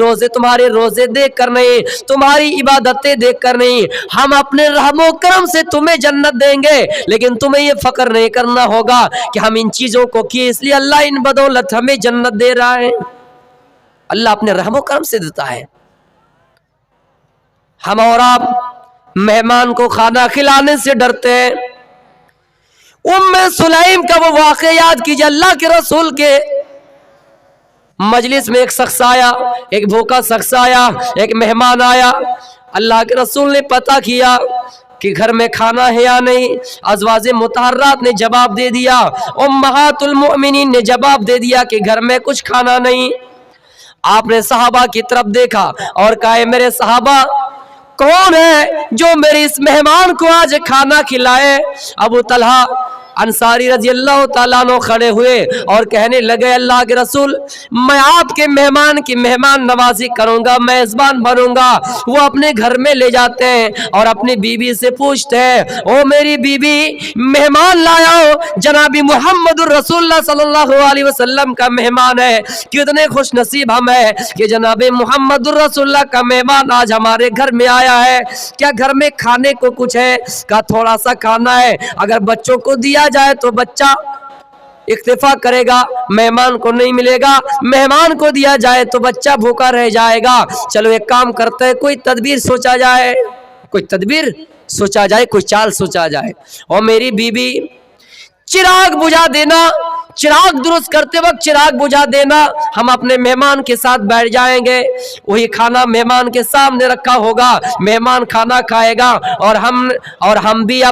روزے دیکھ کر نہیں، تمہاری عبادتیں دیکھ کر نہیں، ہم اپنے رحم و کرم سے تمہیں جنت دیں گے، لیکن تمہیں یہ فخر نہیں کرنا ہوگا کہ ہم ان چیزوں کو کیے اس لیے اللہ ان بدولت ہمیں جنت دے رہا ہے۔ اللہ اپنے رحم و کرم سے دیتا ہے۔ ہم اور آپ مہمان کو کھانا کھلانے سے ڈرتے ہیں۔ ام سلیم کا وہ واقعہ یاد کیجئے، اللہ کے رسول کے مجلس میں ایک شخص آیا، ایک بھوکا شخص آیا، ایک مہمان آیا، اللہ کے رسول نے پتہ کیا کہ گھر میں کھانا ہے یا نہیں، ازواج مطہرات نے جواب دے دیا، امہات المؤمنین نے جواب دے دیا کہ گھر میں کچھ کھانا نہیں۔ آپ نے صحابہ کی طرف دیکھا اور کہا میرے صحابہ کون ہے جو میرے اس مہمان کو آج کھانا کھلائے؟ ابو طلحہ انصاری رضی اللہ تعالیٰ عنہ کھڑے ہوئے اور کہنے لگے اللہ کے رسول میں آپ کے مہمان کی مہمان نوازی کروں گا، میزبان بنوں گا۔ وہ اپنے گھر میں لے جاتے ہیں اور اپنی بیوی سے پوچھتے ہیں او میری بیوی مہمان لایا ہو، جناب محمد الرسول اللہ صلی اللہ علیہ وسلم کا مہمان ہے، کتنے خوش نصیب ہم ہیں کہ جناب محمد الرسول اللہ کا مہمان آج ہمارے گھر میں آیا ہے، کیا گھر میں کھانے کو کچھ ہے؟ کہا تھوڑا سا کھانا ہے، اگر بچوں کو دیا جائے تو بچہ اکتفا کرے گا، مہمان کو نہیں ملے گا، مہمان کو دیا جائے تو بچہ بھوکا رہ جائے گا، چلو ایک کام کرتے ہیں کوئی تدبیر سوچا جائے، کوئی تدبیر سوچا جائے، کوئی چال سوچا جائے۔ اور میری بیوی چراغ بجھا دینا، چراغ درست کرتے وقت چراغ بجھا دینا، ہم اپنے مہمان کے ساتھ بیٹھ جائیں گے، وہی کھانا مہمان کے سامنے رکھا ہوگا، مہمان کھانا کھائے گا اور ہم بھی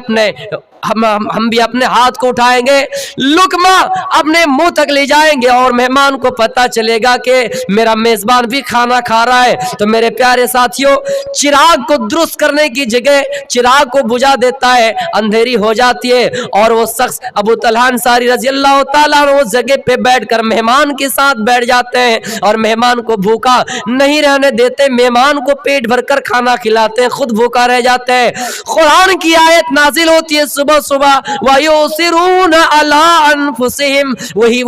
اپنے ہاتھ کو اٹھائیں گے، لقمہ اپنے منہ تک لے جائیں گے اور مہمان کو پتہ چلے گا کہ میرا میزبان بھی کھانا کھا رہا ہے۔ تو میرے پیارے ساتھیوں، چراغ کو درست کرنے کی جگہ چراغ کو بجھا دیتا ہے، اندھیری ہو جاتی ہے، اور وہ شخص ابو طلحہ انصاری رضی اللہ تعالیٰ عنہ اس جگہ پہ بیٹھ کر مہمان کے ساتھ بیٹھ جاتے ہیں اور مہمان کو بھوکا نہیں رہنے دیتے، مہمان کو پیٹ بھر کر کھانا کھلاتے ہیں، خود بھوکا رہ جاتے ہیں۔ قرآن کی آیت نازل ہوتی ہے صبح صبح وَيُؤْثِرُونَ عَلَىٰ أَنفُسِهِمْ، وہی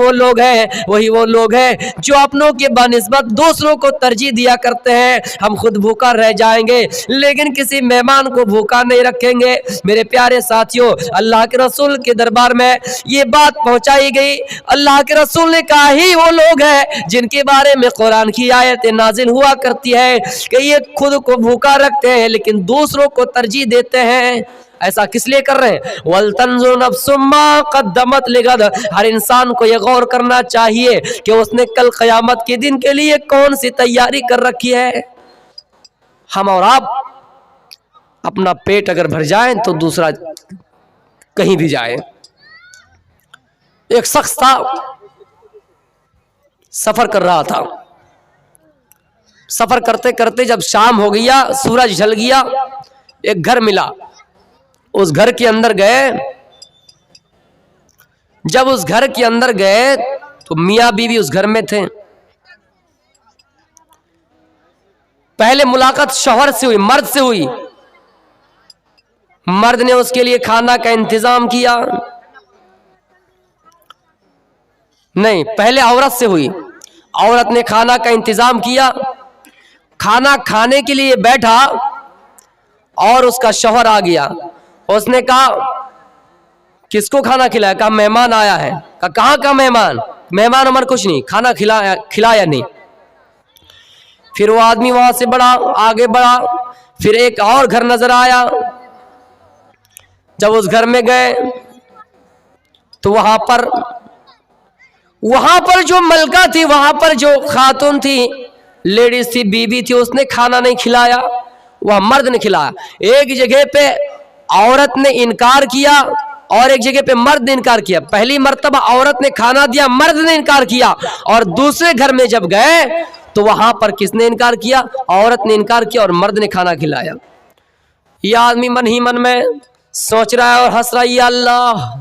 وہ لوگ ہیں جو اپنوں کے بنسبت دوسروں کو ترجیح دیا کرتے ہیں۔ ہم خود بھوکا رہ جائیں گے لیکن کسی مہمان کو بھوکا نہیں رکھیں گے۔ میرے پیارے ساتھیوں، اللہ کے رسول کے دربار میں یہ بات پہنچائی گئی، اللہ کے رسول نے کہا ہی وہ لوگ ہیں جن کے بارے میں قرآن کی آیت نازل ہوا کرتی ہے کہ یہ خود کو بھوکا رکھتے ہیں لیکن دوسروں کو ترجیح دیتے ہیں۔ ایسا کس لیے کر رہے ہیں؟ وَلْتَنْظُرْ نَفْسٌ مَّا قَدَّمَتْ لِغَدٍ، ہر انسان کو یہ غور کرنا چاہیے کہ اس نے کل قیامت کے دن کے لیے کون سی تیاری کر رکھی ہے۔ ہم اور آپ اپنا پیٹ اگر بھر جائیں تو دوسرا کہیں بھی جائے۔ ایک شخص تھا، سفر کر رہا تھا، سفر کرتے کرتے جب شام ہو گیا، سورج ڈھل گیا، ایک گھر ملا، اس گھر کے اندر گئے جب اس گھر کے اندر گئے تو میاں بیوی اس گھر میں تھے. پہلے ملاقات شوہر سے ہوئی، مرد سے ہوئی. مرد نے اس کے لیے کھانا کا انتظام کیا. نہیں، پہلے عورت سے ہوئی. عورت نے کھانا کا انتظام کیا. کھانا کھانے کے لیے بیٹھا اور اس کا شوہر آ گیا. اس نے کہا کس کو کھانا کھلایا؟ کہا مہمان آیا ہے. کہا کہاں کا مہمان؟ مہمان ہمارا کچھ نہیں، کھانا کھلایا نہیں. پھر وہ آدمی وہاں سے آگے بڑھا. پھر ایک اور گھر نظر آیا. جب اس گھر میں گئے تو وہاں پر جو ملکہ تھی، وہاں پر جو خاتون تھی، لیڈیز تھی، بیوی تھی، اس نے کھانا نہیں کھلایا، وہ مرد نے کھلایا. ایک جگہ پہ عورت نے انکار کیا اور ایک جگہ پہ مرد نے انکار کیا. پہلی مرتبہ عورت نے کھانا دیا، مرد نے انکار کیا. اور دوسرے گھر میں جب گئے تو وہاں پر کس نے انکار کیا؟ عورت نے انکار کیا اور مرد نے کھانا کھلایا. یہ آدمی من ہی من میں سوچ رہا ہے اور ہنس رہا ہے، یا اللہ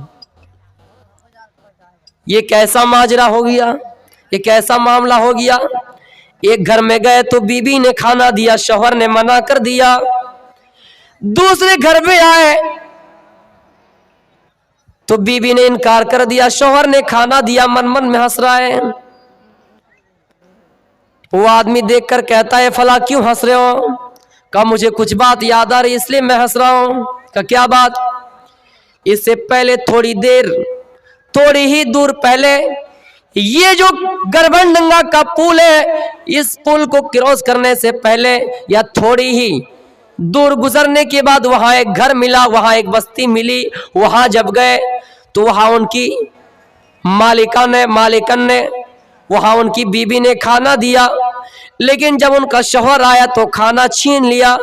یہ کیسا ماجرا ہو گیا، یہ کیسا معاملہ ہو گیا. ایک گھر میں گئے تو بیوی نے کھانا دیا، شوہر نے منع کر دیا. دوسرے گھر میں آئے تو بیوی نے انکار کر دیا، شوہر نے کھانا دیا، من من میں ہنس رہا ہے. وہ آدمی دیکھ کر کہتا ہے فلاں کیوں ہنس رہے ہو؟ کہا مجھے کچھ بات یاد آ رہی اس لیے میں ہنس رہا ہوں. کہا کیا بات؟ اس سے پہلے تھوڑی ہی دور پہلے یہ جو گربھنڈنگا کا پل ہے، اس پل کو کراس کرنے سے پہلے یا تھوڑی ہی دور گزرنے کے بعد وہاں ایک گھر ملا، وہاں ایک بستی ملی. وہاں جب گئے تو وہاں ان کی مالکن نے وہاں ان کی بیوی نے کھانا دیا. لیکن جب ان کا شوہر آیا تو کھانا چھین لیا.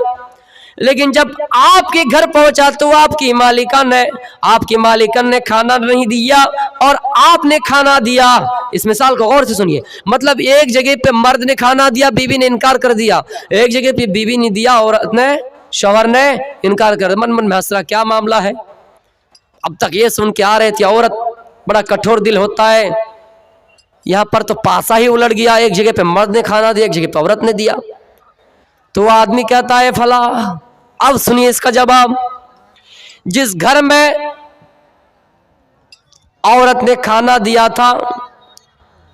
لیکن جب آپ کے گھر پہنچا تو آپ کی مالکن نے کھانا نہیں دیا اور آپ نے کھانا دیا. اس مثال کو غور سے سنیے. مطلب ایک جگہ پہ مرد نے کھانا دیا، بیوی نے انکار کر دیا. ایک جگہ پہ بیوی نے دیا اور شوہر نے انکار کر دیا. من من میں ہنس رہا، کیا معاملہ ہے؟ اب تک یہ سن کے آ رہے تھے عورت بڑا کٹھور دل ہوتا ہے. یہاں پر تو پاسا ہی الٹ گیا، ایک جگہ پہ مرد نے کھانا دیا، ایک جگہ پہ عورت نے دیا. تو وہ آدمی کہتا ہے فلاں. اب سنیے اس کا جواب. جس گھر میں عورت نے کھانا دیا تھا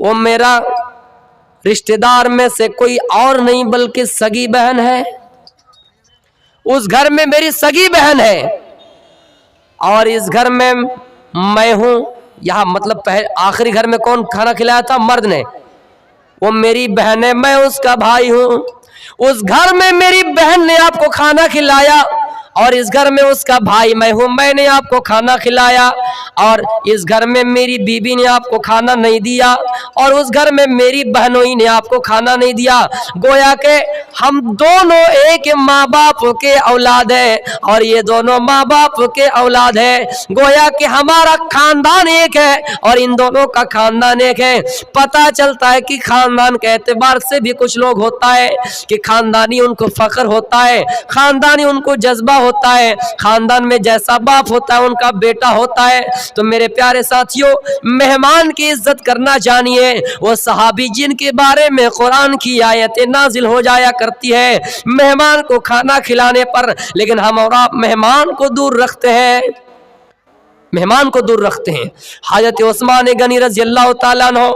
وہ میرا رشتہ دار میں سے کوئی اور نہیں بلکہ سگی بہن ہے. اس گھر میں میری سگی بہن ہے اور اس گھر میں میں ہوں. یہاں مطلب آخری گھر میں کون کھانا کھلایا تھا؟ مرد نے. وہ میری بہن ہے، میں اس کا بھائی ہوں. اس گھر میں میری بہن نے آپ کو کھانا کھلایا اور اس گھر میں اس کا بھائی میں ہوں، میں نے آپ کو کھانا کھلایا. اور اس گھر میں میری بیوی نے آپ کو کھانا نہیں دیا اور اس گھر میں میری بہنوں ہی نے آپ کو کھانا نہیں دیا. گویا کہ ہم دونوں ایک ماں باپ کے اولاد ہیں اور یہ دونوں ماں باپ کے اولاد ہیں. گویا کہ ہمارا خاندان ایک ہے اور ان دونوں کا خاندان ایک ہے. پتہ چلتا ہے کہ خاندان کے اعتبار سے بھی کچھ لوگ ہوتا ہے کہ خاندانی ان کو فخر ہوتا ہے، خاندانی ان کو جذبہ ہوتا ہے، خاندان میں جیسا باپ ہوتا ہے ان کا بیٹا ہوتا ہے. تو میرے پیارے ساتھیوں، مہمان کی عزت کرنا جانیے. وہ صحابی جن کے بارے میں قرآن کی آیتیں نازل ہو جایا کرتی ہے مہمان کو کھانا کھلانے پر، لیکن ہم اور آپ مہمان کو دور رکھتے ہیں. حضرت عثمان غنی رضی اللہ تعالیٰ عنہ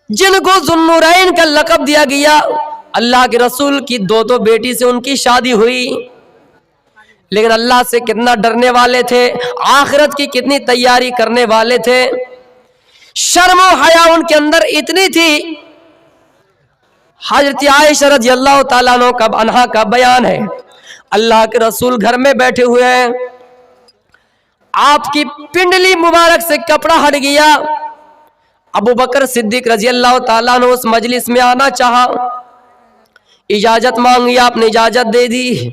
جن کو ذوالنورین کا لقب دیا گیا، اللہ کے رسول کی دو بیٹی سے ان کی شادی ہوئی، لیکن اللہ سے کتنا ڈرنے والے تھے، آخرت کی کتنی تیاری کرنے والے تھے. شرم و حیا ان کے اندر اتنی تھی. حضرت عائشہ رضی اللہ تعالیٰ عنہا کا بیان ہے، اللہ کے رسول گھر میں بیٹھے ہوئے ہیں، آپ کی پنڈلی مبارک سے کپڑا ہٹ گیا. ابو بکر صدیق رضی اللہ تعالیٰ عنہ اس مجلس میں آنا چاہا، اجازت مانگی، آپ نے اجازت دے دی.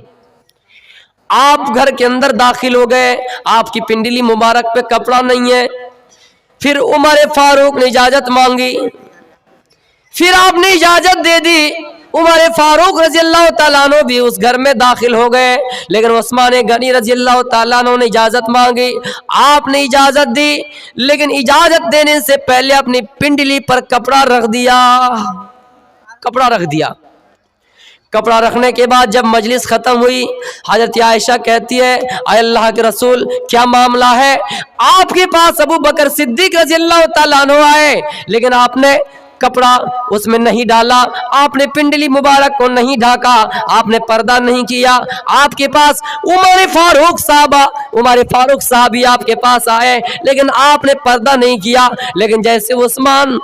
آپ گھر کے اندر داخل ہو گئے، آپ کی پنڈلی مبارک پہ کپڑا نہیں ہے. پھر عمر فاروق نے اجازت مانگی، پھر آپ نے اجازت دے دی. उमर फारूक रजी अल्लाह ताला अन्हु भी उस घर में दाखिल हो गए, लेकिन उस्मान गनी रजी अल्लाह ताला अन्हु ने इजाजत मांगी, आपने इजाजत दी, लेकिन इजाजत देने से पहले अपनी पिंडली पर कपड़ा रख दिया। कपड़ा रख दिया। कपड़ा रखने के बाद जब मजलिस खत्म हुई, हजरत आयशा कहती है, आय अल्लाह के रसूल क्या मामला है? आपके पास अबू बकर सिद्दीक रजी अल्लाह ताला अन्हु आए, लेकिन आपने कपड़ा उसमें नहीं डाला, आपने पिंडली मुबारक को नहीं ढाका, आपने पर्दा नहीं किया। आपके पास उमर फारूक साहब आपके पास आए, लेकिन आपने पर्दा नहीं किया। लेकिन जैसे उस्मान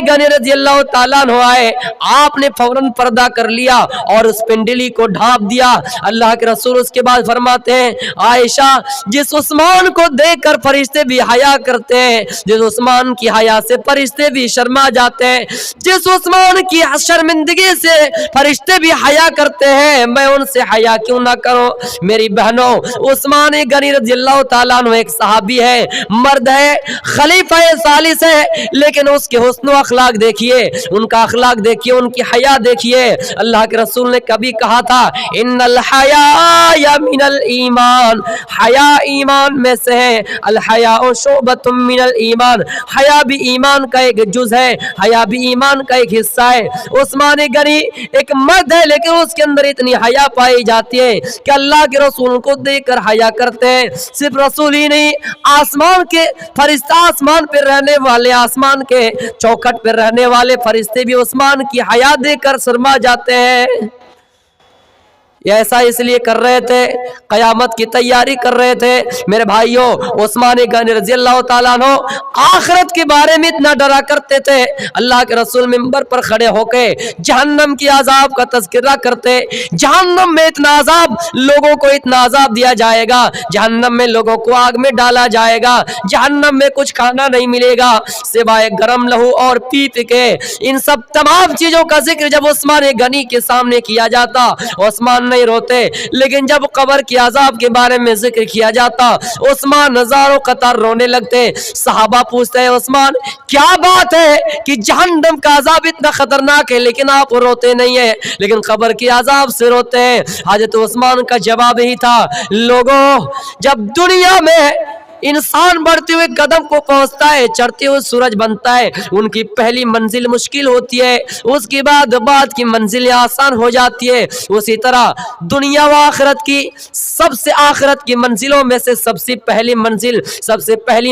गनी रजी अल्लाह ताला अन्हु आए, आपने फौरन पर्दा कर लिया और उस पिंडली को ढांप दिया। अल्लाह के रसूल उसके बाद फरमाते हैं, आयशा जिस उस्मान को देखकर फरिश्ते भी हया करते हैं, जिस उस्मान की हया से फरिश्ते भी शर्मा जाते हैं, जिस उस्मान की शर्मिंदगी से फरिश्ते भी हया करते हैं, मैं उनसे हया क्यों ना करूं? मेरी बहनों, उस्मान गनी रज़ी अल्लाह ताला अन्हु एक सहाबी है, मर्द है, खलीफा सालिस है, लेकिन उसके हुस्न व अखलाक देखिए, उनका अखलाक देखिए, उनकी हया देखिए। अल्लाह के रसूल ने कभी कहा था, इन्नल हया मिनल ईमान, हया ईमान में से है, अल हया शुअबतुम मिनल ईमान, हया भी ईमान का एक जुज है, हया भी ईमान का एक हिस्सा है। उस्मान गनी एक मर्द है, लेकिन उसके अंदर इतनी हया पाई जाती है कि अल्लाह के रसूल को देखकर हया करते हैं। सिर्फ रसूल ही नहीं, आसमान के फरिश्ता, आसमान पर रहने वाले, आसमान के चौखट पर रहने वाले फरिश्ते भी उस्मान की हया देखकर शर्मा जाते हैं। ये ऐसा इसलिए कर रहे थे, कयामत की तैयारी कर रहे थे। मेरे भाइयों, उस्मान गनी रज़ी अल्लाह ताला अन्हु आखिरत के बारे में इतना डरा करते थे, अल्लाह के रसूल मिंबर पर खड़े होकर जहन्नम की आजाब का तज़किरा करते। जहन्नम में इतना आजाब, लोगों को इतना आजाब दिया जाएगा, जहन्नम में लोगों को आग में डाला जाएगा, जहन्नम में कुछ खाना नहीं मिलेगा सिवाय गरम लहू और पीप के। इन सब तमाम चीजों का जिक्र जब उस्मान गनी के सामने किया जाता, उस्मान नहीं रोते, लेकिन जब कब्र की अजाब के बारे में जिक्र किया जाता, उस्मान हजारों कतार रोने लगते। सहाबा पूछते हैं, उस्मान क्या बात है कि जहन्नम का अजाब इतना खतरनाक है, लेकिन आप रोते नहीं है, लेकिन कब्र की अजाब से रोते हैं? हजरत उस्मान का जवाब यही था, लोगों, जब दुनिया में इंसान बढ़ते हुए कदम को पहुंचता है, चढ़ते हुए सूरज बनता है, उनकी पहली मंजिल मुश्किल होती है, उसके बाद की मंजिलें आसान हो जाती है। उसी तरह दुनिया व आखिरत की सबसे आखिरत की मंजिलों में से सबसे पहली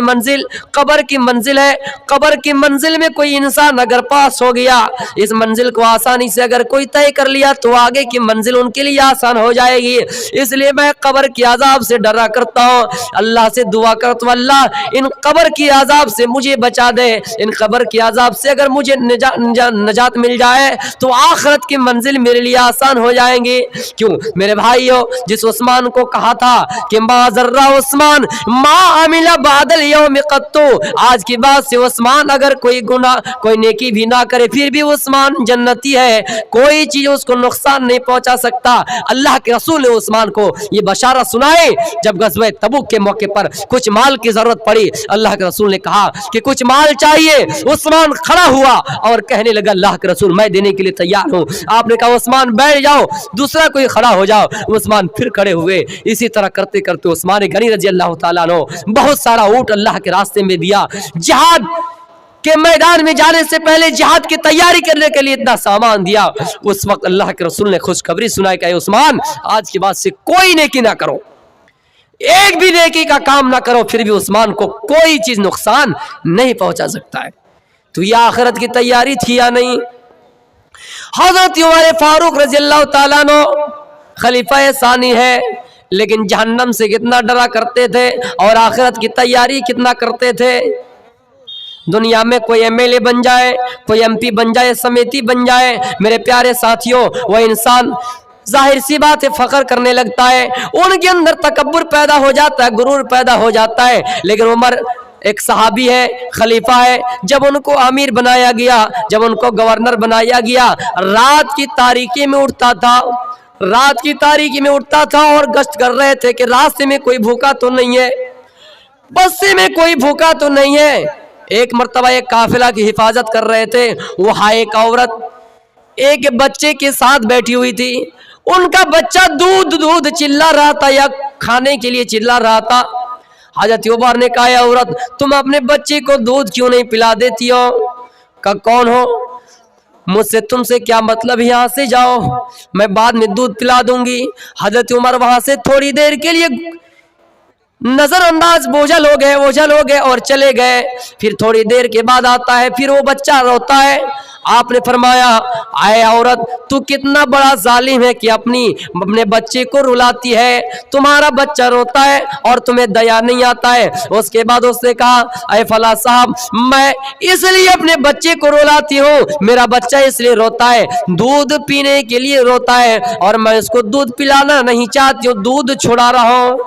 मंजिल कब्र की मंजिल है। कब्र की मंजिल में कोई इंसान अगर पास हो गया, इस मंजिल को आसानी से अगर कोई तय कर लिया, तो आगे की मंजिल उनके लिए आसान हो जाएगी। इसलिए मैं कब्र की अजाब से डरा करता हूँ, अल्लाह से दुआ करता हूं, अल्लाह इन कब्र की अजाब से मुझे बचा दे। इन कब्र की अजाब से अगर मुझे नजात मिल जाए, तो आखिरत की मंजिल मेरे लिए आसान हो जाएंगी। क्यों मेरे भाइयों, जिस उस्मान को कहा था कि मा जर्रा उस्मान मा अमिला बादल यौम कत्तु, आज की बात से उस्मान अगर कोई गुनाह, कोई नेकी भी ना करे, फिर भी उस्मान जन्नती है, कोई चीज उसको नुकसान नहीं पहुंचा सकता। अल्लाह के रसूल ने उस्मान को ये बशारा सुनाए, जब गज़वा तबूक के मौके पर कुछ माल की जरूरत पड़ी, अल्लाह के रसूल ने कहा कि कुछ माल चाहिए। उस्मान खड़ा हुआ और कहने लगा, अल्लाह के रसूल मैं देने के लिए तैयार हूं। आपने कहा उस्मान बैठ जाओ, दूसरा कोई खड़ा हो जाओ। उस्मान फिर खड़े हुए। इसी तरह करते करते उस्मान गनी रज़ी अल्लाह ताला अन्हु बहुत सारा ऊंट अल्लाह के रास्ते में दिया। जिहाद के मैदान में जाने से पहले जिहाद की तैयारी करने के लिए इतना सामान दिया। उस वक्त अल्लाह के रसूल ने खुशखबरी सुनाई कि उस्मान आज के बाद से कोई नेकी ना करो, एक भी नेकी का काम ना करो, फिर भी उस्मान को कोई चीज नुकसान नहीं पहुंचा सकता है। तो यह आखिरत की तैयारी थी या नहीं? हजरत उमर फारूक रज़ी अल्लाह ताला अन्हु खलीफा सानी है, लेकिन जहन्नम से कितना डरा करते थे और आखिरत की तैयारी कितना करते थे। दुनिया में कोई एमएलए बन जाए, कोई एमपी बन जाए, समिति बन जाए, मेरे प्यारे साथियों, वह इंसान जाहिर सी बात है फख्र करने लगता है, उनके अंदर तकब्बुर पैदा हो जाता है, गुरूर पैदा हो जाता है। लेकिन उमर एक सहाबी है, खलीफा है, जब उनको अमीर बनाया गया, जब उनको गवर्नर बनाया गया, रात की तारीकी में उठता था और गश्त कर रहे थे कि रास्ते में कोई भूखा तो नहीं है, बस्ती में कोई भूखा तो नहीं है। एक मर्तबा एक काफिला की हिफाजत कर रहे थे, वहाँ एक औरत ایک بچے کے ساتھ بیٹھی ہوئی تھی, ان کا بچہ دودھ دودھ چلا رہا تھا یا کھانے کے لیے چلا رہا تھا. حضرت عمر نے کہا, یا عورت تم اپنے بچے کو دودھ کیوں نہیں پلا دیتی ہو؟ کہ کون ہو؟ مجھ سے تم سے کیا مطلب, یہاں سے جاؤ, میں بعد میں دودھ پلا دوں گی. حضرت عمر وہاں سے تھوڑی دیر کے لیے نظر انداز اوجھل ہو گئے اور چلے گئے. پھر تھوڑی دیر کے بعد آتا ہے, پھر وہ بچہ روتا ہے. آپ نے فرمایا, اے عورت تو کتنا بڑا ظالم ہے کہ اپنے بچے کو رلاتی ہے, تمہارا بچہ روتا ہے اور تمہیں دیا نہیں آتا ہے. اس کے بعد اس نے کہا, اے فلاں صاحب میں اس لیے اپنے بچے کو رلاتی ہوں, میرا بچہ اس لیے روتا ہے, دودھ پینے کے لیے روتا ہے اور میں اس کو دودھ پلانا نہیں چاہتی ہوں, دودھ چھڑا رہا ہوں.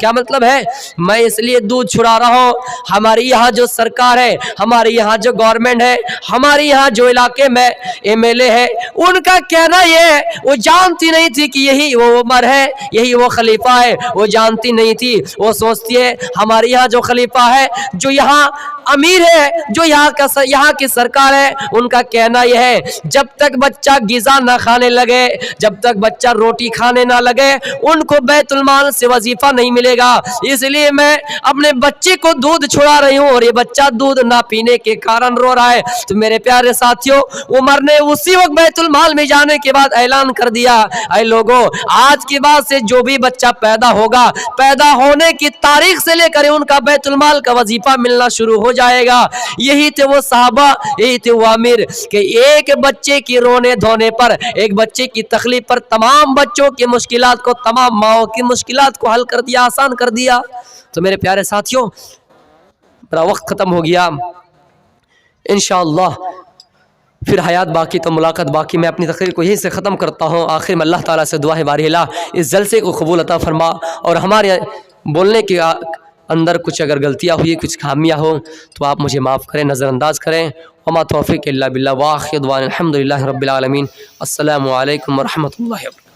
کیا مطلب ہے؟ میں اس لیے دودھ چھڑا رہا ہوں, ہماری یہاں جو سرکار ہے, ہماری یہاں جو گورنمنٹ ہے, ہماری یہاں جو علاقے میں ایم ایل اے ہے, ان کا کہنا یہ ہے, وہ جانتی نہیں تھی کہ یہی وہ عمر ہے, یہی وہ خلیفہ ہے, وہ جانتی نہیں تھی. وہ سوچتی ہے ہمارے یہاں جو خلیفہ ہے, جو یہاں امیر ہے, جو یہاں کی سرکار ہے, ان کا کہنا یہ ہے جب تک بچہ غذا نہ کھانے لگے, جب تک بچہ روٹی کھانے نہ لگے, ان کو بیت المال سے وظیفہ نہیں ملے گا. اس لیے میں اپنے بچے کو دودھ چھڑا رہی ہوں اور یہ بچہ دودھ نہ پینے کے کارن رو رہا ہے. تو میرے پیارے ساتھیوں, عمر نے اسی وقت بیت المال میں جانے کے بعد اعلان کر دیا, اے لوگوں آج کے بعد سے جو بھی بچہ پیدا ہوگا, پیدا ہونے کی تاریخ سے لے کر ان کا بیت المال کا وظیفہ ملنا شروع ہو جائے گا. یہی تھے وہ صحابہ, یہی تھے وہ امیر کہ ایک بچے کی رونے دھونے پر, ایک بچے کی تکلیف پر تمام بچوں کی مشکلات کو, تمام ماؤں کی مشکلات کو حل کر دیا, آسان کر دیا. تو میرے پیارے ساتھیوں میرا وقت ختم ہو گیا, انشاءاللہ پھر حیات باقی تو ملاقات باقی. میں اپنی تقریر کو یہیں سے ختم کرتا ہوں. آخر میں اللہ تعالیٰ سے دعا ہے, بارہ الہ اس جلسے کو قبول عطا فرما, اور ہمارے بولنے کے اندر کچھ اگر غلطیاں ہوئی, کچھ خامیاں ہوں تو آپ مجھے معاف کریں, نظر انداز کریں. وما توفیق الا باللہ, وآخر دعوانا الحمدللہ رب العالمین. السلام علیکم ورحمۃ اللہ وبرکاتہ.